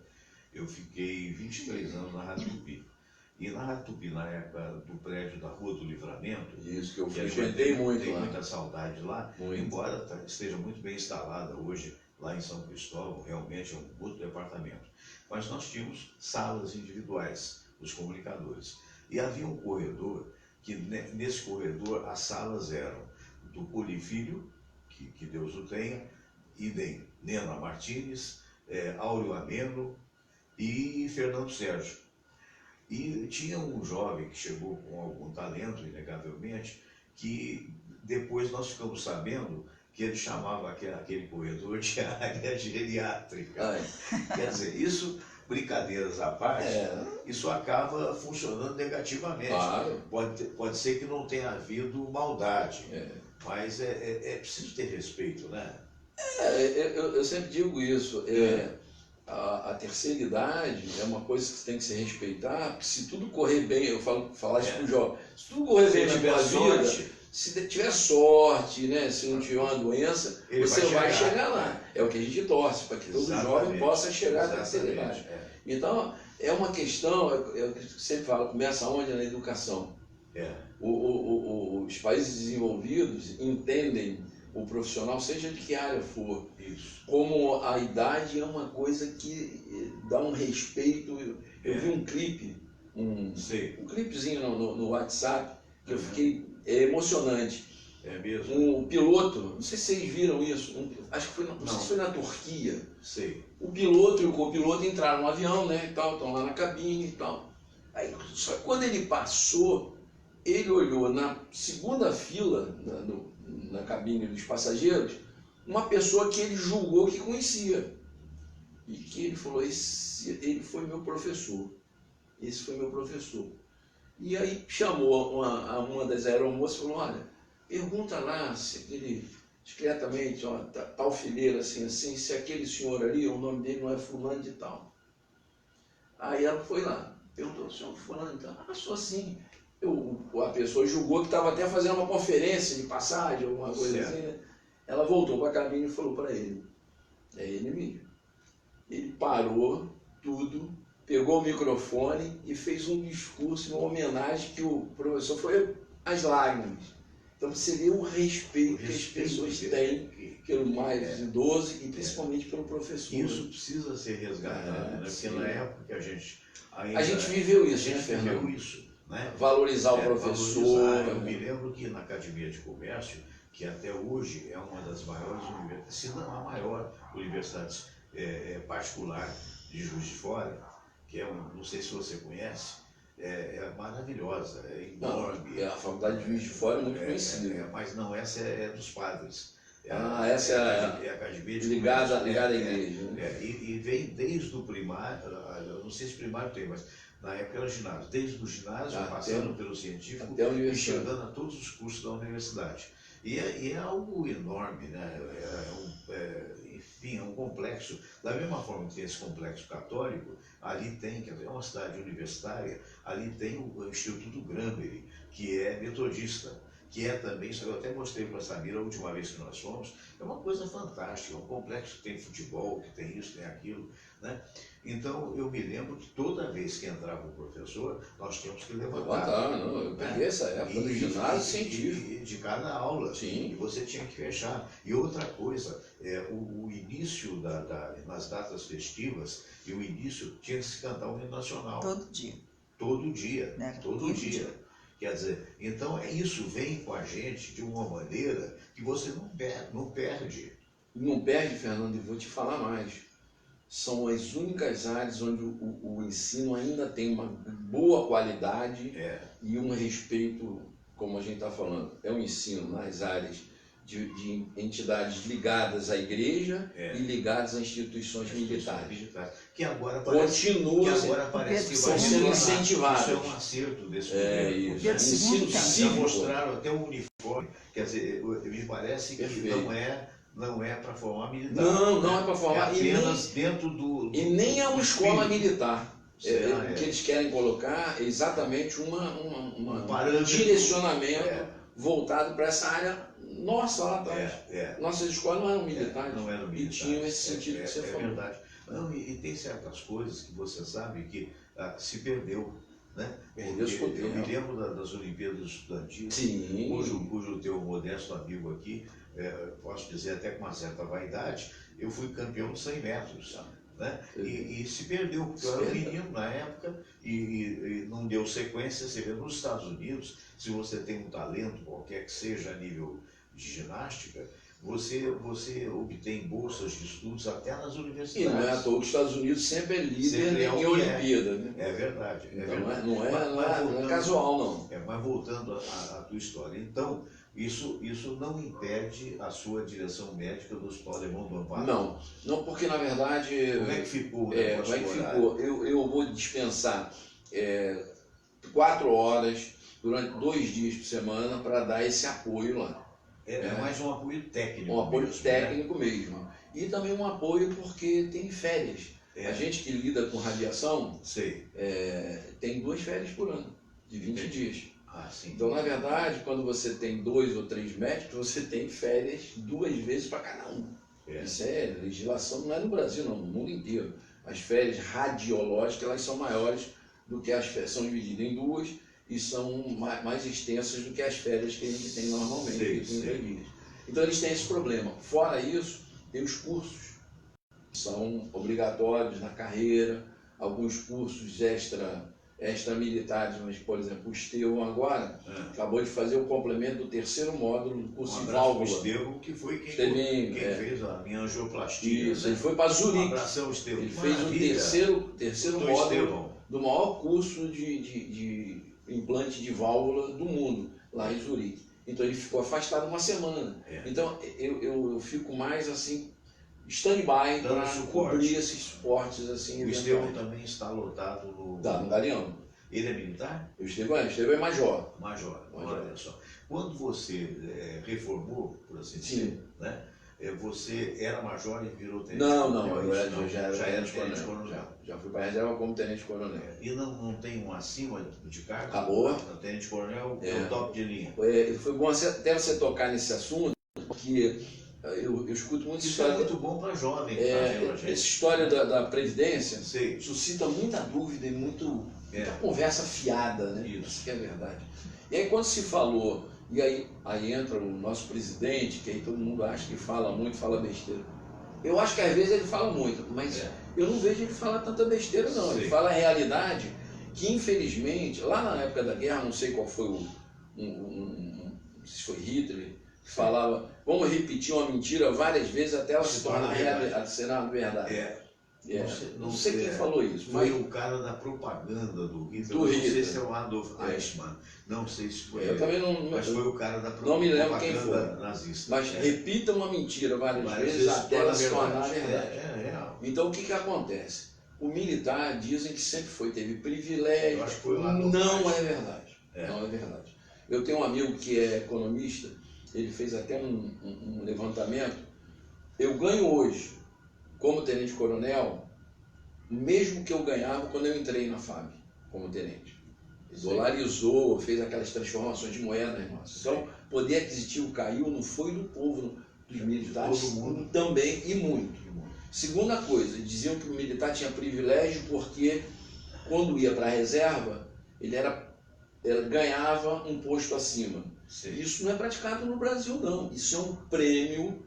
Eu fiquei 23 anos na Rádio Tupi. E na Rádio Tupi, na época do prédio da Rua do Livramento, isso que eu frequentei muito tem lá. Muita saudade lá, embora esteja muito bem instalada hoje lá em São Cristóvão, realmente é um outro departamento. Mas nós tínhamos salas individuais, os comunicadores. E havia um corredor, que nesse corredor as salas eram do Polifilho, que Deus o tenha, idem Nena Martins, Áureo Ameno e Fernando Sérgio. E tinha um jovem que chegou com algum talento, inegavelmente, que depois nós ficamos sabendo que ele chamava aquele corredor de área geriátrica. Quer dizer, isso, brincadeiras à parte, isso acaba funcionando negativamente. Claro. Pode ser que não tenha havido maldade, mas é preciso ter respeito, né? Eu sempre digo isso. A terceira idade é uma coisa que tem que se respeitar, porque se tudo correr bem, eu falar isso para o jovem, se tudo correr bem na tua vida, se tiver sorte, né, se não tiver uma doença, você vai chegar lá. É o que a gente torce, para que todo jovem possa chegar à terceira idade. Então, é uma questão, eu sempre falo, começa onde? Na educação. Os países desenvolvidos entendem o profissional, seja de que área for, como a idade é uma coisa que dá um respeito. Eu vi um clipe, um clipezinho no WhatsApp, que eu fiquei emocionante. É mesmo? Um piloto, não sei se vocês viram isso, acho que foi, não sei se foi na Turquia. O piloto e o copiloto entraram no avião, né, e tal, estão lá na cabine e tal. Aí, só que quando ele passou, ele olhou na segunda fila, na cabine dos passageiros, uma pessoa que ele julgou que conhecia. E que ele falou, ele foi meu professor. Esse foi meu professor. E aí chamou uma das aeromoças e falou, olha, pergunta lá se aquele, discretamente, ó, tal fileira assim, se aquele senhor ali, o nome dele não é fulano de tal. Aí ela foi lá, perguntou, o senhor fulano de tal? Ah, sou assim. A pessoa julgou que estava até fazendo uma conferência de passagem, alguma coisa assim, né? Ela voltou para a cabine e falou para ele, é ele mesmo. Ele parou tudo, pegou o microfone e fez um discurso, uma homenagem que o professor foi às lágrimas. Então você vê o respeito que as pessoas têm pelo mais idoso e principalmente pelo professor. Isso precisa ser resgatado, né? Porque na época que a gente ainda... A gente viveu isso, né, Fernando? Viveu isso. Né? Valorizar o professor. Eu me lembro que na Academia de Comércio, que até hoje é uma das maiores universidades, se não a maior universidade particular de Juiz de Fora, que é não sei se você conhece, é maravilhosa, é enorme. Não, a Faculdade de Juiz de Fora é muito conhecida. Mas não, essa é dos padres. Essa é a academia ligada à igreja. E vem desde o primário, eu não sei se primário tem, mas na época era ginásio. Desde o ginásio, passando pelo científico e chegando a todos os cursos da universidade. E é algo enorme, né? Enfim, é um complexo. Da mesma forma que tem esse complexo católico, ali tem, quer dizer, é uma cidade universitária, ali tem o Instituto Granberry, que é metodista, que é também, eu até mostrei para a Samira a última vez que nós fomos, é uma coisa fantástica, é um complexo que tem futebol, que tem isso, tem aquilo, né? Então, eu me lembro que toda vez que entrava um professor, nós tínhamos que levantar. Eu peguei essa época do ginásio científico. De cada aula. Sim. E você tinha que fechar. E outra coisa, o início nas datas festivas, e o início tinha que se cantar o hino nacional. Todo dia. Todo dia. Né? Todo dia. Quer dizer, então isso vem com a gente de uma maneira que você não perde. Não perde, Fernando, e vou te falar mais. São as únicas áreas onde o ensino ainda tem uma boa qualidade e um respeito, como a gente está falando. É um ensino nas áreas de entidades ligadas à igreja e ligadas a instituições militares. Que agora parece que vão sendo incentivados. Isso é um acerto desse governo. Ensino Já cívico. mostraram até o uniforme. Quer dizer, me parece que não é para formar militar. Não é para formar. É apenas dentro do E nem é uma escola militar. O que é. eles querem colocar é exatamente um parâmetro, direcionamento voltado para essa área nossa lá atrás. Nossas escolas não eram militares. Não eram militares. E tinham esse sentido que você falou. É verdade. Não, e tem certas coisas que você sabe que se perdeu. Né? Eu me lembro das Olimpíadas Estudantis, cujo teu modesto amigo aqui, posso dizer até com uma certa vaidade, eu fui campeão de 100 metros. Né? E se perdeu, porque eu era um menino na época e não deu sequência. Você vê, nos Estados Unidos, se você tem um talento, qualquer que seja a nível de ginástica, você obtém bolsas de estudos até nas universidades. E não é à toa que os Estados Unidos sempre é líder em Olimpíada. Né? É verdade. Então, não é casual, não. Mas voltando à tua história, então, isso não impede a sua direção médica do Hospital Alemão do Amparo? Não, porque na verdade... Como é que ficou o negócio? Como é que ficou? Eu vou dispensar 4 horas durante 2 dias por semana para dar esse apoio lá. É mais um apoio técnico. Um apoio técnico mesmo. E também um apoio porque tem férias. A gente que lida com radiação tem 2 férias por ano, de 20 dias. Então, na verdade, quando você tem 2 ou 3 médicos, você tem férias 2 vezes para cada um. Isso é legislação, não é no Brasil, não, no mundo inteiro. As férias radiológicas elas são maiores do que as férias, são divididas em 2 e são mais extensas do que as férias que a gente tem normalmente, que 30 dias. Então eles têm esse problema. Fora isso, tem os cursos, que são obrigatórios na carreira, alguns cursos extra-militares, mas, por exemplo, o Estevão agora acabou de fazer o complemento do 3º módulo do curso de válvula. O Estevão, que foi quem fez a minha angioplastia. Isso, ele foi para Zurique. Abração, Estevão. Ele fez o terceiro módulo do maior curso de implante de válvula do mundo, lá em Zurique. Então ele ficou afastado uma semana. Então eu fico mais assim, stand-by para cobrir esses suportes assim. O Estevão também está lotado no Galeão. Ele é militar? O Estevão é major. Major. Olha só. Quando você reformou, por assim dizer, né? Você era major e virou tenente coronel? Não, já era tenente coronel. Já fui para a reserva como tenente coronel. E não tem um acima de cargo? Acabou. Tenente coronel é o top de linha. Foi bom até você tocar nesse assunto, porque eu escuto muita história. Isso é muito bom para jovem. Essa história da Previdência suscita muita dúvida e muita conversa fiada, né? Isso que é verdade. E aí quando se falou, e aí entra o nosso presidente, que aí todo mundo acha que fala muito, fala besteira. Eu acho que às vezes ele fala muito, mas eu não vejo ele falar tanta besteira não. Ele fala a realidade que infelizmente, lá na época da guerra, não sei qual foi não sei se foi Hitler, que falava, vamos repetir uma mentira várias vezes até ela se tornar verdade. Não sei quem falou isso. Foi o cara da propaganda do Hitler. Não sei se é o Adolf Eichmann. Não sei se foi ele. Também não, mas foi o cara da propaganda não me lembro quem foi. Nazista. Mas repita uma mentira várias vezes até ela se tornar verdade. Real. Então o que acontece? O militar dizem que sempre teve privilégio. Eu acho que foi o Adolf Não é verdade. Não é verdade. Eu tenho um amigo que é economista, ele fez até um levantamento. Eu ganho hoje, como tenente-coronel, mesmo que eu ganhava quando eu entrei na FAB, como tenente. Dolarizou, fez aquelas transformações de moeda, irmão. Então, poder aquisitivo caiu, não foi do povo, dos militares, todo mundo também, e muito. Segunda coisa, diziam que o militar tinha privilégio porque, quando ia para a reserva, ele ganhava um posto acima. Sim. Isso não é praticado no Brasil, não. Isso é um prêmio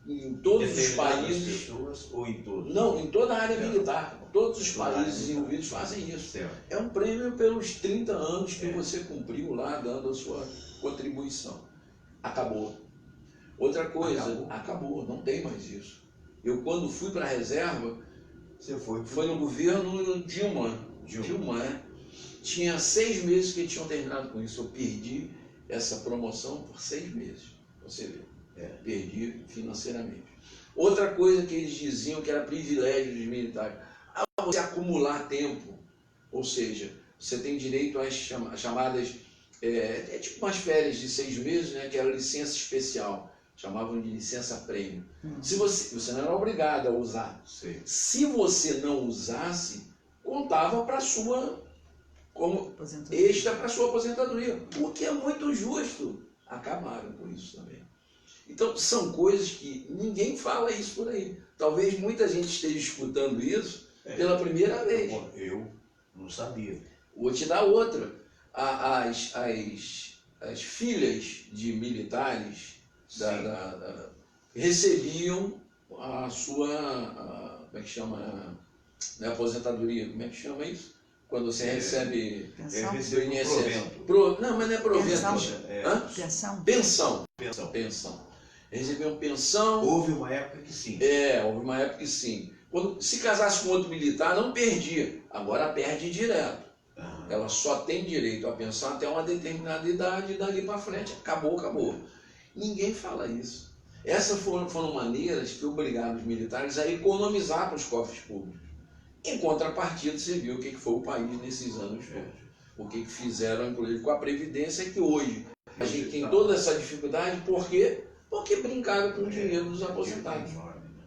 em todos os países. Pessoas, ou em todos? Não, em toda a área militar. Todos os países envolvidos fazem isso. Certo. É um prêmio pelos 30 anos que você cumpriu lá, dando a sua contribuição. Acabou. Outra coisa, acabou. Não tem mais isso. Eu, quando fui para a reserva, foi no governo Dilma, tinha 6 meses que tinham terminado com isso. Eu perdi essa promoção por 6 meses. Você vê, perdi financeiramente. Outra coisa que eles diziam que era privilégio dos militares, você acumular tempo, ou seja, você tem direito às chamadas, tipo umas férias de 6 meses, né, que era licença especial. Chamavam de licença prêmio. Se você não era obrigado a usar. Sim. Se você não usasse, contava para sua como extra para sua aposentadoria, o que é muito justo. Acabaram com isso também. Então são coisas que ninguém fala isso por aí. Talvez muita gente esteja escutando isso pela primeira vez. Eu não sabia. Vou te dar outra. As filhas de militares recebiam a sua, como é que chama, não é aposentadoria, como é que chama isso? Quando você recebe do INSS. Não, mas não é provento. Pensão. Recebiam pensão. Houve uma época que sim. Houve uma época que sim. Quando se casasse com outro militar, não perdia. Agora perde direto. Ela só tem direito à pensão até uma determinada idade e dali para frente. Acabou. Ninguém fala isso. Essas foram maneiras que obrigaram os militares a economizar para os cofres públicos. Em contrapartida, você viu o que foi o país nesses anos todos. O que fizeram, inclusive, com a Previdência, que hoje a gente tem toda essa dificuldade. Por quê? Porque brincaram com o dinheiro dos aposentados.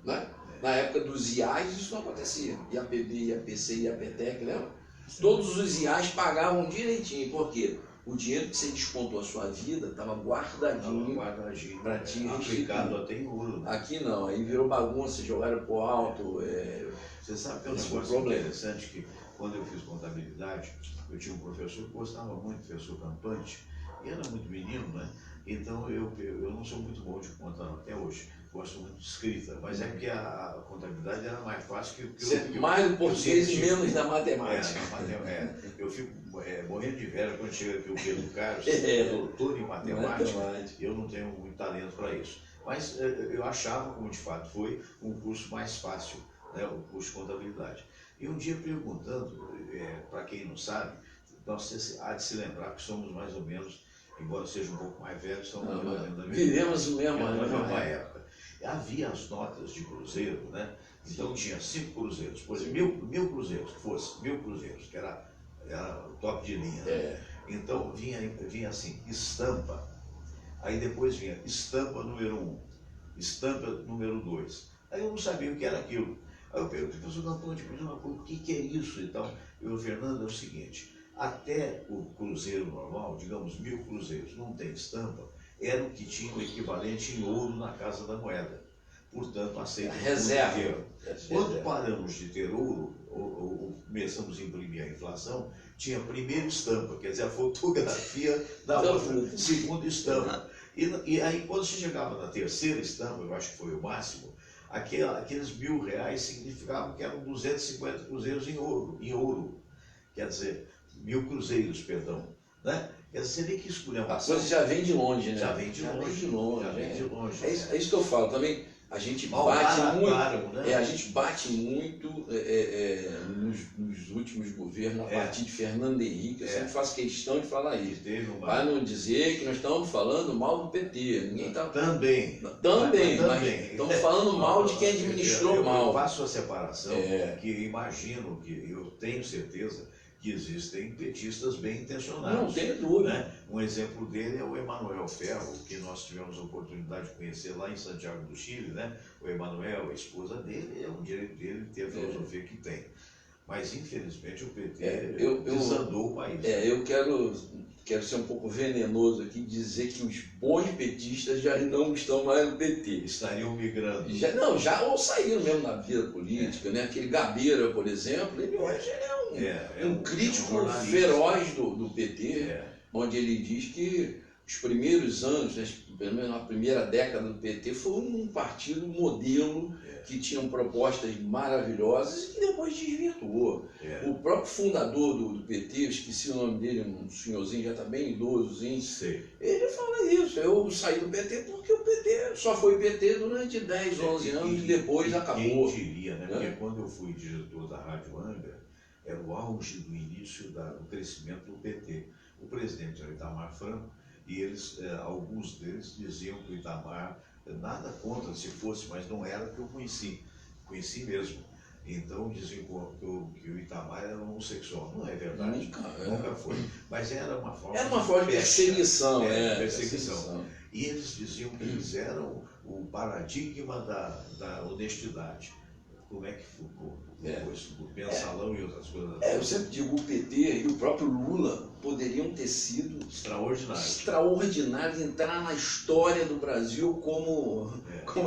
Né? Na época dos IAs, isso não acontecia. IAPB, IAPC, IAPTEC, lembra? Todos os IAs pagavam direitinho. Por quê? O dinheiro que você descontou a sua vida estava guardadinho para te aplicado até em ouro. Aqui não, aí virou bagunça, jogaram pro alto. Você sabe que é um negócio interessante que quando eu fiz contabilidade, eu tinha um professor que gostava muito, professor Campante, e era muito menino, né? Então eu não sou muito bom de conta até hoje. Gosto muito de escrita, mas é porque a contabilidade era mais fácil que mais do português e menos da matemática. Eu fico morrendo de inveja quando chega aqui o Pedro Carlos, doutor em matemática, eu não tenho muito talento para isso. Mas eu achava, como de fato foi, um curso mais fácil, né, o curso de contabilidade. E um dia perguntando, para quem não sabe, nós há de se lembrar que somos mais ou menos, embora seja um pouco mais velhos, somos mais ou menos da mesma vivemos o mesmo mesma época. Havia as notas de cruzeiro, né? Então tinha 5 cruzeiros, por exemplo, mil cruzeiros, que fosse 1000 cruzeiros, que era o top de linha. Né? Então vinha assim, estampa, aí depois vinha estampa número 1, estampa número 2. Aí eu não sabia o que era aquilo. Aí eu perguntei, professor Campante, o que é isso? Então, Fernando, é o seguinte, até o cruzeiro normal, digamos 1000 cruzeiros, não tem estampa, era o que tinha o equivalente em ouro na Casa da Moeda. Portanto, aceita reserva. Quando paramos de ter ouro, ou começamos a imprimir a inflação, tinha a primeira estampa, quer dizer, a fotografia da outra, segunda estampa. E aí, quando você chegava na terceira estampa, eu acho que foi o máximo, aqueles R$1000 significavam que eram 250 cruzeiros em ouro. Quer dizer, 1000 cruzeiros, perdão. Né? Quer dizer, você vê que escolher uma coisa já vem de longe, né? Já vem de longe. É isso que eu falo também. A gente bate muito nos últimos governos, a partir de Fernando Henrique. Eu sempre faço questão de falar isso. Para não dizer que nós estamos falando mal do PT. Ninguém tá... Também, mas estamos falando mal de quem administrou mal. Eu faço a separação, que imagino, que eu tenho certeza que existem petistas bem intencionados. Não tem dúvida. Né? Um exemplo dele é o Emanuel Ferro, que nós tivemos a oportunidade de conhecer lá em Santiago do Chile. Né? O Emanuel, a esposa dele, é um direito dele ter a filosofia que tem. Mas, infelizmente, o PT desandou o país. Eu quero ser um pouco venenoso aqui e dizer que os bons petistas já não estão mais no PT. Estariam migrando. Já ou saíram mesmo na vida política. Né? Aquele Gabeira, por exemplo, ele hoje é um crítico feroz do PT, onde ele diz que os primeiros anos, né, pelo menos na primeira década do PT, foi um partido modelo que tinham propostas maravilhosas e que depois desvirtuou. O próprio fundador do PT, eu esqueci o nome dele, um senhorzinho, já está bem idosozinho, ele fala isso: eu saí do PT porque o PT só foi PT durante 10, 11 anos e depois acabou. Quem diria, né? Porque quando eu fui diretor da Rádio Angra, era o auge do início do crescimento do PT. O presidente era Itamar Franco, e eles, alguns deles diziam que o Itamar, nada contra se fosse, mas não era que eu conheci mesmo. Então diziam que o Itamar era homossexual. Não é verdade, nunca foi. Mas era uma forma de perseguição. Perseguição. E eles diziam que eles eram o paradigma da honestidade. Como é que ficou? O mensalão e outras coisas. Eu sempre digo, o PT e o próprio Lula poderiam ter sido extraordinários, entrar na história do Brasil como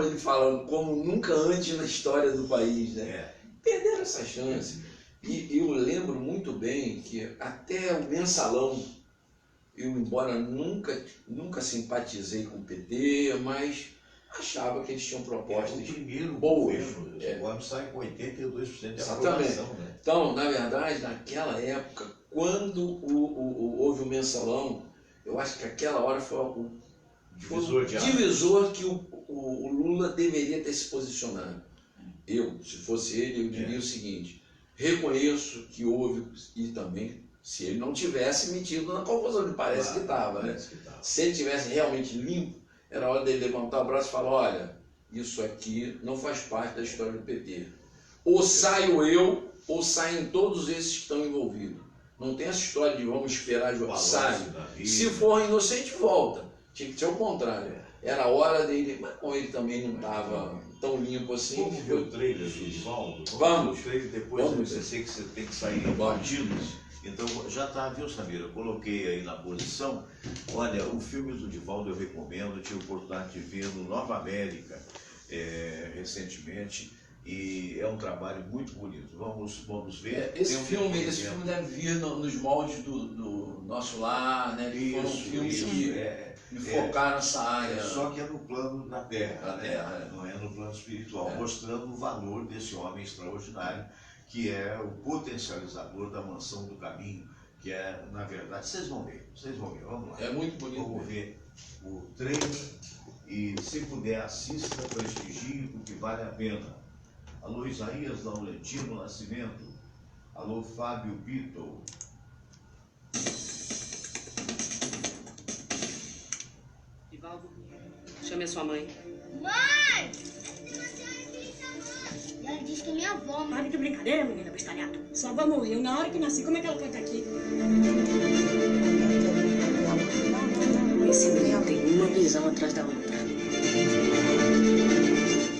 ele fala, como nunca antes na história do país. Né? Perderam essa chance. E eu lembro muito bem que até o mensalão, eu, embora nunca simpatizei com o PT, mas achava que eles tinham propostas boas. O ano sai com 82% de aprovação. Né? Então, na verdade, naquela época, quando houve o mensalão, eu acho que aquela hora foi o divisor que o Lula deveria ter se posicionado. Se fosse ele, eu diria o seguinte: reconheço que houve, e também, se ele não tivesse metido na confusão, ele parece que estava, né? Se ele tivesse realmente limpo, era hora dele levantar o braço e falar: olha, isso aqui não faz parte da história do PT. Ou saio eu, ou saem todos esses que estão envolvidos. Não tem essa história de vamos esperar sai. Se for inocente, volta. Tinha que ser o contrário. Era a hora dele, mas com ele também não estava tão limpo assim. Vamos ver o trailer do Divaldo? Vamos. O trailer depois, eu sei que você tem que sair batidos. Então, já está, viu, Samira? Eu coloquei aí na posição. Olha, o filme do Divaldo eu recomendo, tive a oportunidade de ver no Nova América recentemente, e é um trabalho muito bonito. Vamos ver. Esse filme deve vir nos moldes do Nosso Lar, né? Foram filmes que focaram nessa área. Só que é no plano da Terra, não é no plano espiritual, mostrando o valor desse homem extraordinário, que é o potencializador da Mansão do Caminho, que é, na verdade, vocês vão ver, vamos lá. É muito bonito. Vamos ver o trailer e, se puder, assista, prestigie, porque vale a pena. Alô, Isaías Laurentino Nascimento. Alô, Fábio Bito. Divaldo, chame a sua mãe. Mãe! Ela disse que é minha avó. Pare de brincadeira, menina bestalhada. Sua avó morreu na hora que nasci. Como é que ela foi estar aqui? Esse véu tem uma visão atrás da outra.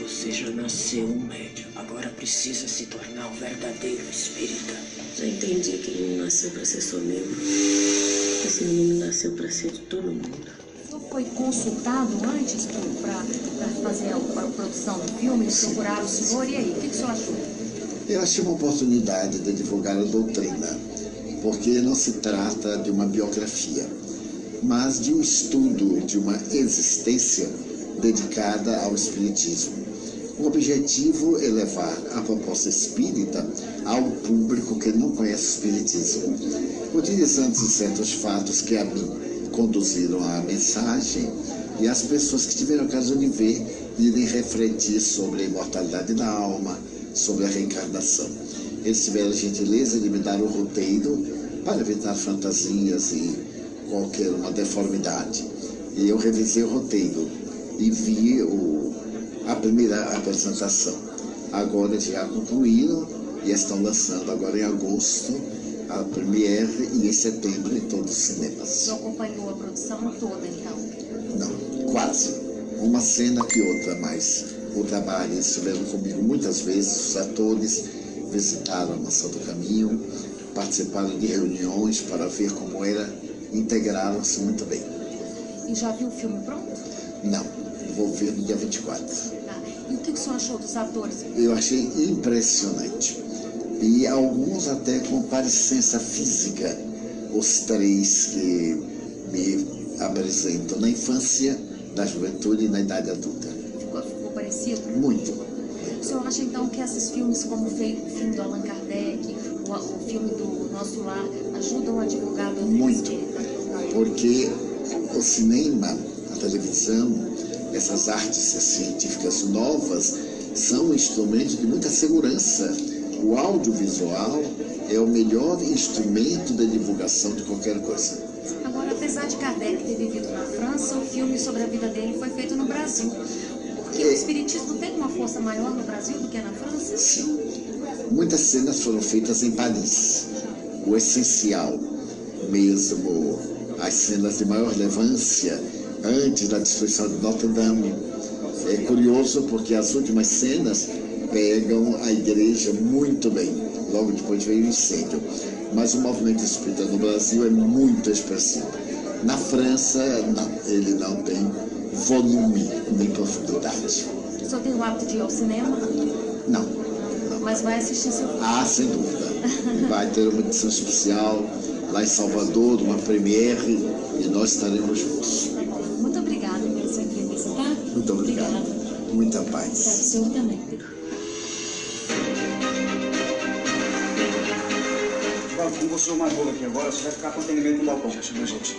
Você já nasceu um médium. Agora precisa se tornar um verdadeiro espírita. Já entendi que ele não nasceu para ser só meu. Esse menino nasceu para ser de todo mundo. O senhor foi consultado antes para fazer a produção do filme? Procuraram o senhor? E aí, o que o senhor achou? Eu achei uma oportunidade de divulgar a doutrina, porque não se trata de uma biografia, mas de um estudo de uma existência dedicada ao espiritismo. O objetivo é levar a proposta espírita ao público que não conhece o espiritismo, utilizando certos fatos que a mim conduziram à mensagem, E as pessoas que tiveram a ocasião de ver irem refletir sobre a imortalidade da alma, sobre a reencarnação. Eles tiveram a gentileza de me dar o roteiro para evitar fantasias e qualquer uma deformidade. E eu revisei o roteiro e vi a primeira apresentação. Agora eles já concluíram e estão lançando agora em agosto a premiere e em setembro em todos os cinemas. Você acompanhou a produção toda, então? Não, quase. Uma cena que outra, mas o trabalho, eles estiveram comigo muitas vezes, os atores visitaram a Mansão do Caminho, participaram de reuniões para ver como era, integraram-se muito bem. E já viu o filme pronto? Não, vou ver no dia 24. E o que o senhor achou dos atores? Eu achei impressionante. E alguns até com parecença física, os três que me apresentam na infância, na juventude e na idade adulta. Ficou parecido? Muito. O senhor acha então que esses filmes, como o filme do Allan Kardec, o filme do Nosso Lar, ajudam a divulgar a doutrina Muito. espírita? Porque o cinema, a televisão, essas artes científicas novas são instrumentos de muita segurança. O audiovisual é o melhor instrumento de divulgação de qualquer coisa. Agora, apesar de Kardec ter vivido na França, o filme sobre a vida dele foi feito no Brasil. Porque o espiritismo tem uma força maior no Brasil do que na França? Sim. Muitas cenas foram feitas em Paris. O essencial, mesmo as cenas de maior relevância, antes da destruição de Notre Dame. É curioso porque as últimas cenas pegam a igreja muito bem. Logo depois veio o incêndio. Mas o movimento espírita no Brasil é muito expressivo. Na França, ele não tem volume nem profundidade. O senhor tem o hábito de ir ao cinema? Não. Mas vai assistir seu filme? Ah, sem dúvida. Vai ter uma edição especial lá em Salvador, uma premiere, e nós estaremos juntos. Muito obrigada pela sua entrevista, tá? Muito obrigado. Obrigada. Muita paz. Para o senhor também. Como você é mais bolo aqui agora, você vai ficar com atendimento no balcão. Já chegou, gente.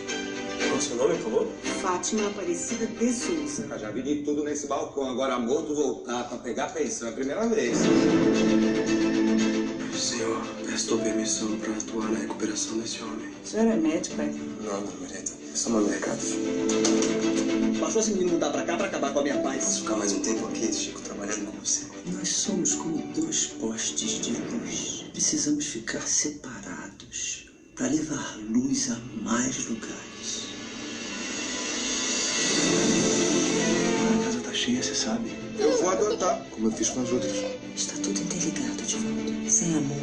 Qual é o seu nome, por favor? Fátima Aparecida de Souza. Eu já vi de tudo nesse balcão. Agora, morto voltar para pegar a pensão é a primeira vez. Senhor, peço permissão para atuar na recuperação desse homem. O senhor é médico, é? Não, Margareta. Só manda recados. Passou esse menino mudar pra cá pra acabar com a minha paz. Posso ficar mais um tempo aqui, Chico, trabalhando com você? Nós somos como dois postes de luz. Precisamos ficar separados para levar luz a mais lugares. A casa tá cheia, você sabe. Eu vou adotar. Como eu fiz com as outras. Está tudo interligado, Divaldo. Sem amor,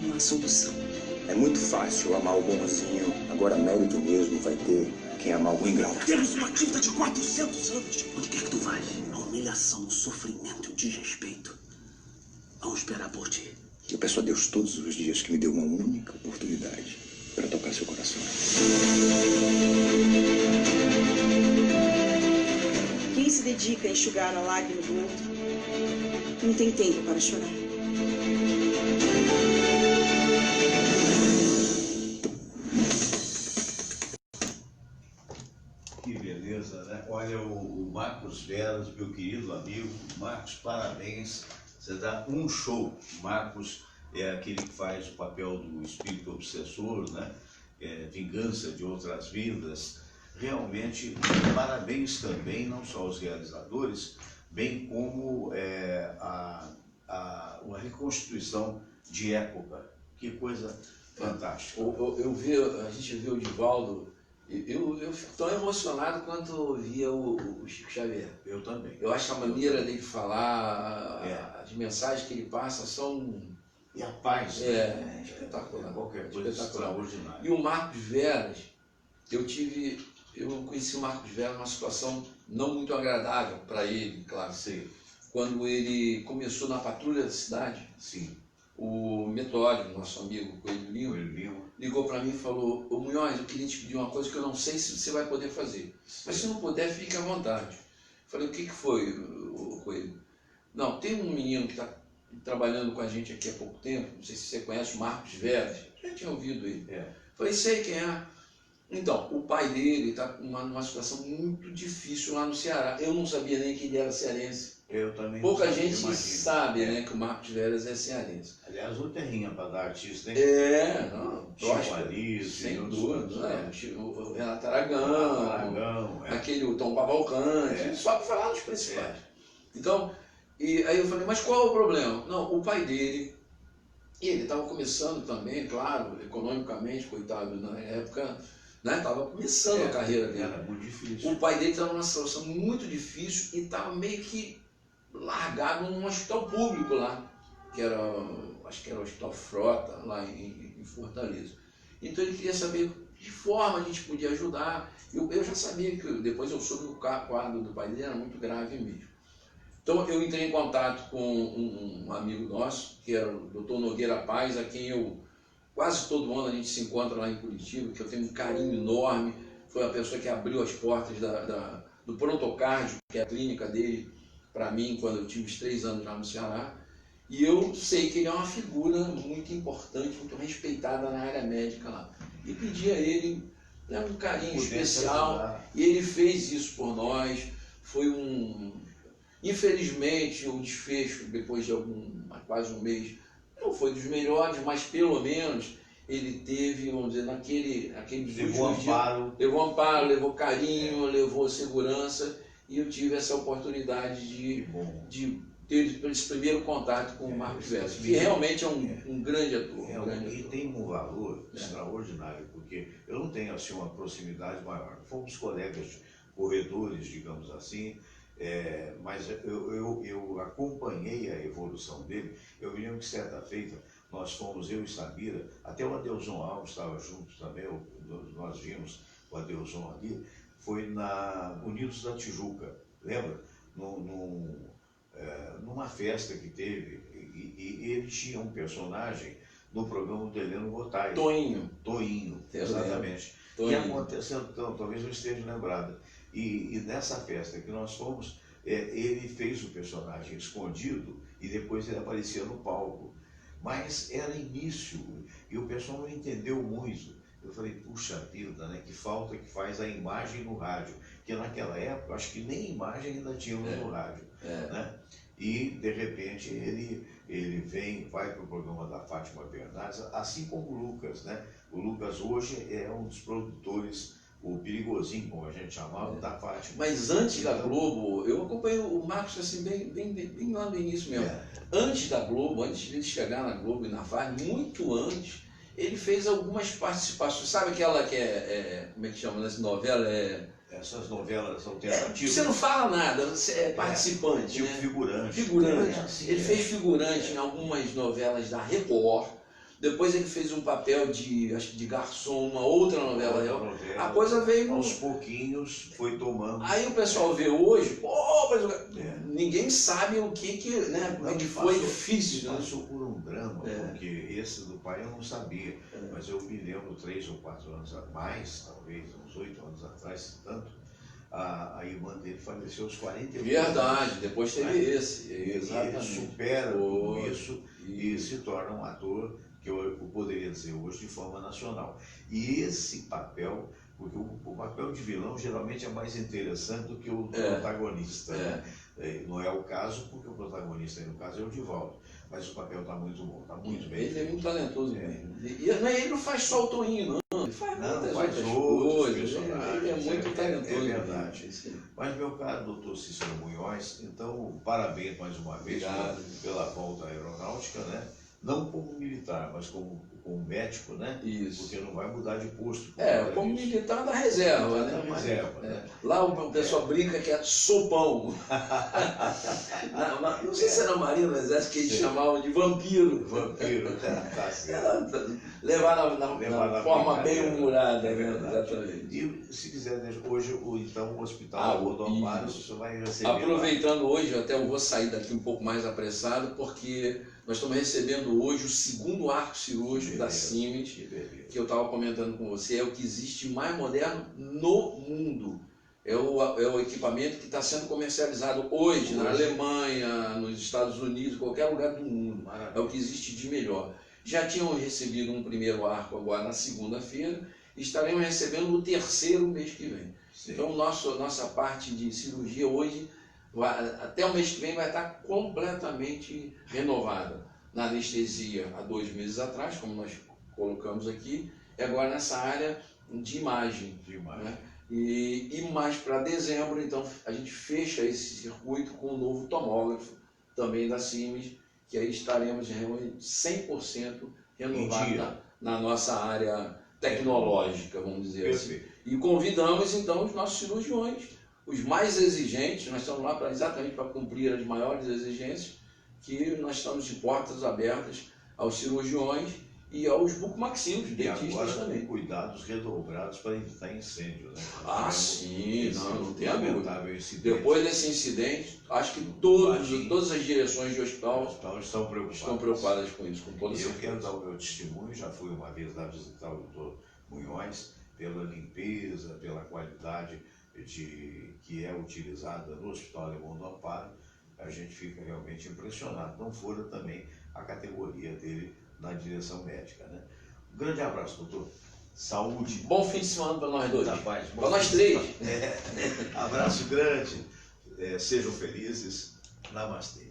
não há solução. É muito fácil amar o bonzinho. Agora mérito mesmo vai ter quem amar o ingrato. Temos uma dívida de 400 anos. Onde quer que tu vais? A humilhação, o sofrimento e o desrespeito vão esperar por ti. Eu peço a Deus todos os dias que me dê uma única oportunidade para tocar seu coração. Quem se dedica a enxugar a lágrima do outro não tem tempo para chorar. Que beleza, né? Olha, o Marcos Veras, meu querido amigo. Marcos, parabéns. Você dá um show. Marcos é aquele que faz o papel do espírito obsessor, né? Vingança de outras vidas. Realmente, parabéns também, não só aos realizadores, bem como a reconstituição de época. Que coisa fantástica. A gente vê o Divaldo, eu fico tão emocionado quanto via o Chico Xavier. Eu também. Eu acho que a maneira dele falar, as mensagens que ele passa são... E a paz, né? Espetacular. Qualquer coisa extraordinária. E o Marcos Veras, eu conheci o Marcos Veras numa situação não muito agradável para ele, claro. Sim. Quando ele começou na Patrulha da Cidade, sim, o Meteórico, nosso amigo Coelho Lima, ligou para mim e falou: ô Munhoz, eu queria te pedir uma coisa que eu não sei se você vai poder fazer. Mas se não puder, fique à vontade. Eu falei: o que foi, Coelho? Não, tem um menino que está trabalhando com a gente aqui há pouco tempo, não sei se você conhece, o Marcos Veras. Já tinha ouvido ele. Falei: sei quem é. Então, o pai dele está numa situação muito difícil lá no Ceará. Eu não sabia nem que ele era cearense. Eu também. Pouca gente sabe, né, que o Marcos Veras é cearense. Aliás, o terrinha para dar artista, hein? Não, Chico Anísio, sem dúvida, o Renato Aragão, aquele o Tom Cavalcante, só para falar dos principais. Então, e aí eu falei, mas qual é o problema? Não, o pai dele, ele estava começando também, claro, economicamente, coitado, na época, né, estava começando a carreira dele. Era muito difícil. O pai dele estava numa situação muito difícil e estava meio que largado num hospital público lá, que era, acho que era o Hospital Frota, lá em Fortaleza. Então ele queria saber de que forma a gente podia ajudar. Eu já sabia que, depois eu soube que o quadro do pai dele era muito grave mesmo. Então eu entrei em contato com um amigo nosso, que era o Dr. Nogueira Paz, a quem eu, quase todo ano a gente se encontra lá em Curitiba, que eu tenho um carinho enorme. Foi a pessoa que abriu as portas do Prontocardio, que é a clínica dele, para mim, quando eu tive os 3 anos lá no Ceará. E eu sei que ele é uma figura muito importante, muito respeitada na área médica lá. E pedi a ele, né, um carinho especial, e ele fez isso por nós. Foi infelizmente, o desfecho, depois de quase um mês, não foi dos melhores, mas pelo menos ele teve, vamos dizer, naqueles últimos dias, levou amparo, levou carinho, levou segurança, e eu tive essa oportunidade de ter esse primeiro contato com o Marcos Veras, que realmente é um grande ator. E tem um valor extraordinário, porque eu não tenho assim uma proximidade maior. Fomos colegas corredores, digamos assim, mas eu acompanhei a evolução dele. Eu me lembro que certa feita nós fomos, eu e Sabira, até o Adelson Alves estava junto também, nós vimos o Adelson ali, foi na Unidos da Tijuca, lembra? Numa festa que teve, e ele tinha um personagem no programa do Heleno Botai. Toinho, exatamente. E aconteceu, então, talvez eu esteja lembrado. E nessa festa que nós fomos, ele fez o personagem escondido e depois ele aparecia no palco. Mas era início e o pessoal não entendeu muito. Eu falei, puxa vida, né? Que falta que faz a imagem no rádio. Que naquela época, acho que nem imagem ainda tínhamos no rádio. Né? E, de repente, ele vai para o programa da Fátima Bernardes, assim como o Lucas, né? O Lucas hoje é um dos produtores, o perigosinho, como a gente chamava, da Fátima. Mas antes da Globo, eu acompanhei o Marcos assim, bem lá no início mesmo. Antes da Globo, antes de ele chegar na Globo e na Fátima, muito antes, ele fez algumas participações. Sabe aquela que como é que chama nessa novela? Essas novelas alternativas. Você não fala nada, você é participante. Tipo, né? figurante. Ele fez figurante em algumas novelas da Record. Depois ele fez um papel acho que de garçom, uma outra novela. A coisa veio... Aos pouquinhos foi tomando. Aí o pessoal vê hoje, ninguém sabe o que né, como é que foi difícil. Passou por um drama, porque esse do pai eu não sabia. Mas eu me lembro 3 ou 4 anos a mais, talvez uns 8 anos atrás, se tanto, a irmã dele faleceu aos 41 Verdade, anos. depois teve esse. Exatamente. Ele supera tudo isso e se torna um ator que eu poderia dizer hoje de forma nacional. E esse papel, porque o papel de vilão geralmente é mais interessante do que o protagonista. Né? Não é o caso, porque o protagonista, no caso, é o Divaldo. Mas o papel está muito bom, está muito bem. Ele é muito talentoso mesmo. E ele não faz só o Toinho, não. Ele faz muitas outros coisas. Ele é muito talentoso. É verdade. Mas, meu caro doutor Cícero Munhoz, então, parabéns mais uma vez pela volta à aeronáutica, né? Não como militar, mas como médico, né? Isso. Porque não vai mudar de posto. Como militar da reserva, né? Né? Lá o pessoal brinca que é sopão. Não sei se era Marinha no Exército que eles chamavam de vampiro. Vampiro, tá certo. Levar na forma bem humorada, né? Exatamente. E se quiser, hoje, então, o Hospital Rodomário, você vai receber. Aproveitando hoje, até eu vou sair daqui um pouco mais apressado, porque nós estamos recebendo hoje o 2º arco cirúrgico da Siemens, que eu estava comentando com você, é o que existe mais moderno no mundo. É o equipamento que está sendo comercializado hoje na Alemanha, nos Estados Unidos, em qualquer lugar do mundo. É o que existe de melhor. Já tinham recebido um primeiro arco agora na segunda-feira, estaremos recebendo o 3º mês que vem. Sim. Então, nossa parte de cirurgia hoje, até o mês que vem, vai estar completamente renovada. Na anestesia, há 2 meses atrás, como nós colocamos aqui, e agora nessa área de imagem. Né? E mais para dezembro, então, a gente fecha esse circuito com o novo tomógrafo, também da Siemens, que aí estaremos realmente 100% renovados na nossa área tecnológica, vamos dizer assim. E convidamos, então, os nossos cirurgiões, os mais exigentes, nós estamos lá exatamente para cumprir as maiores exigências, que nós estamos de portas abertas aos cirurgiões e aos bucomaxílicos, dentistas agora, também. Com cuidados redobrados para evitar incêndio, né? Ah, sim, não tem lamentável incidente. Depois desse incidente, acho que todas as direções de hospital estão preocupadas com isso, com toda certeza. Eu quero dar o meu testemunho, já fui uma vez lá visitar o doutor Munhoz, pela limpeza, pela qualidade que é utilizada no Hospital Alemão do Amparo, a gente fica realmente impressionado. Não fora também a categoria dele na direção médica, né? Um grande abraço, doutor. Saúde. Bom fim de semana para nós dois. Rapaz, para nós 3. Abraço grande. Sejam felizes. Namastê.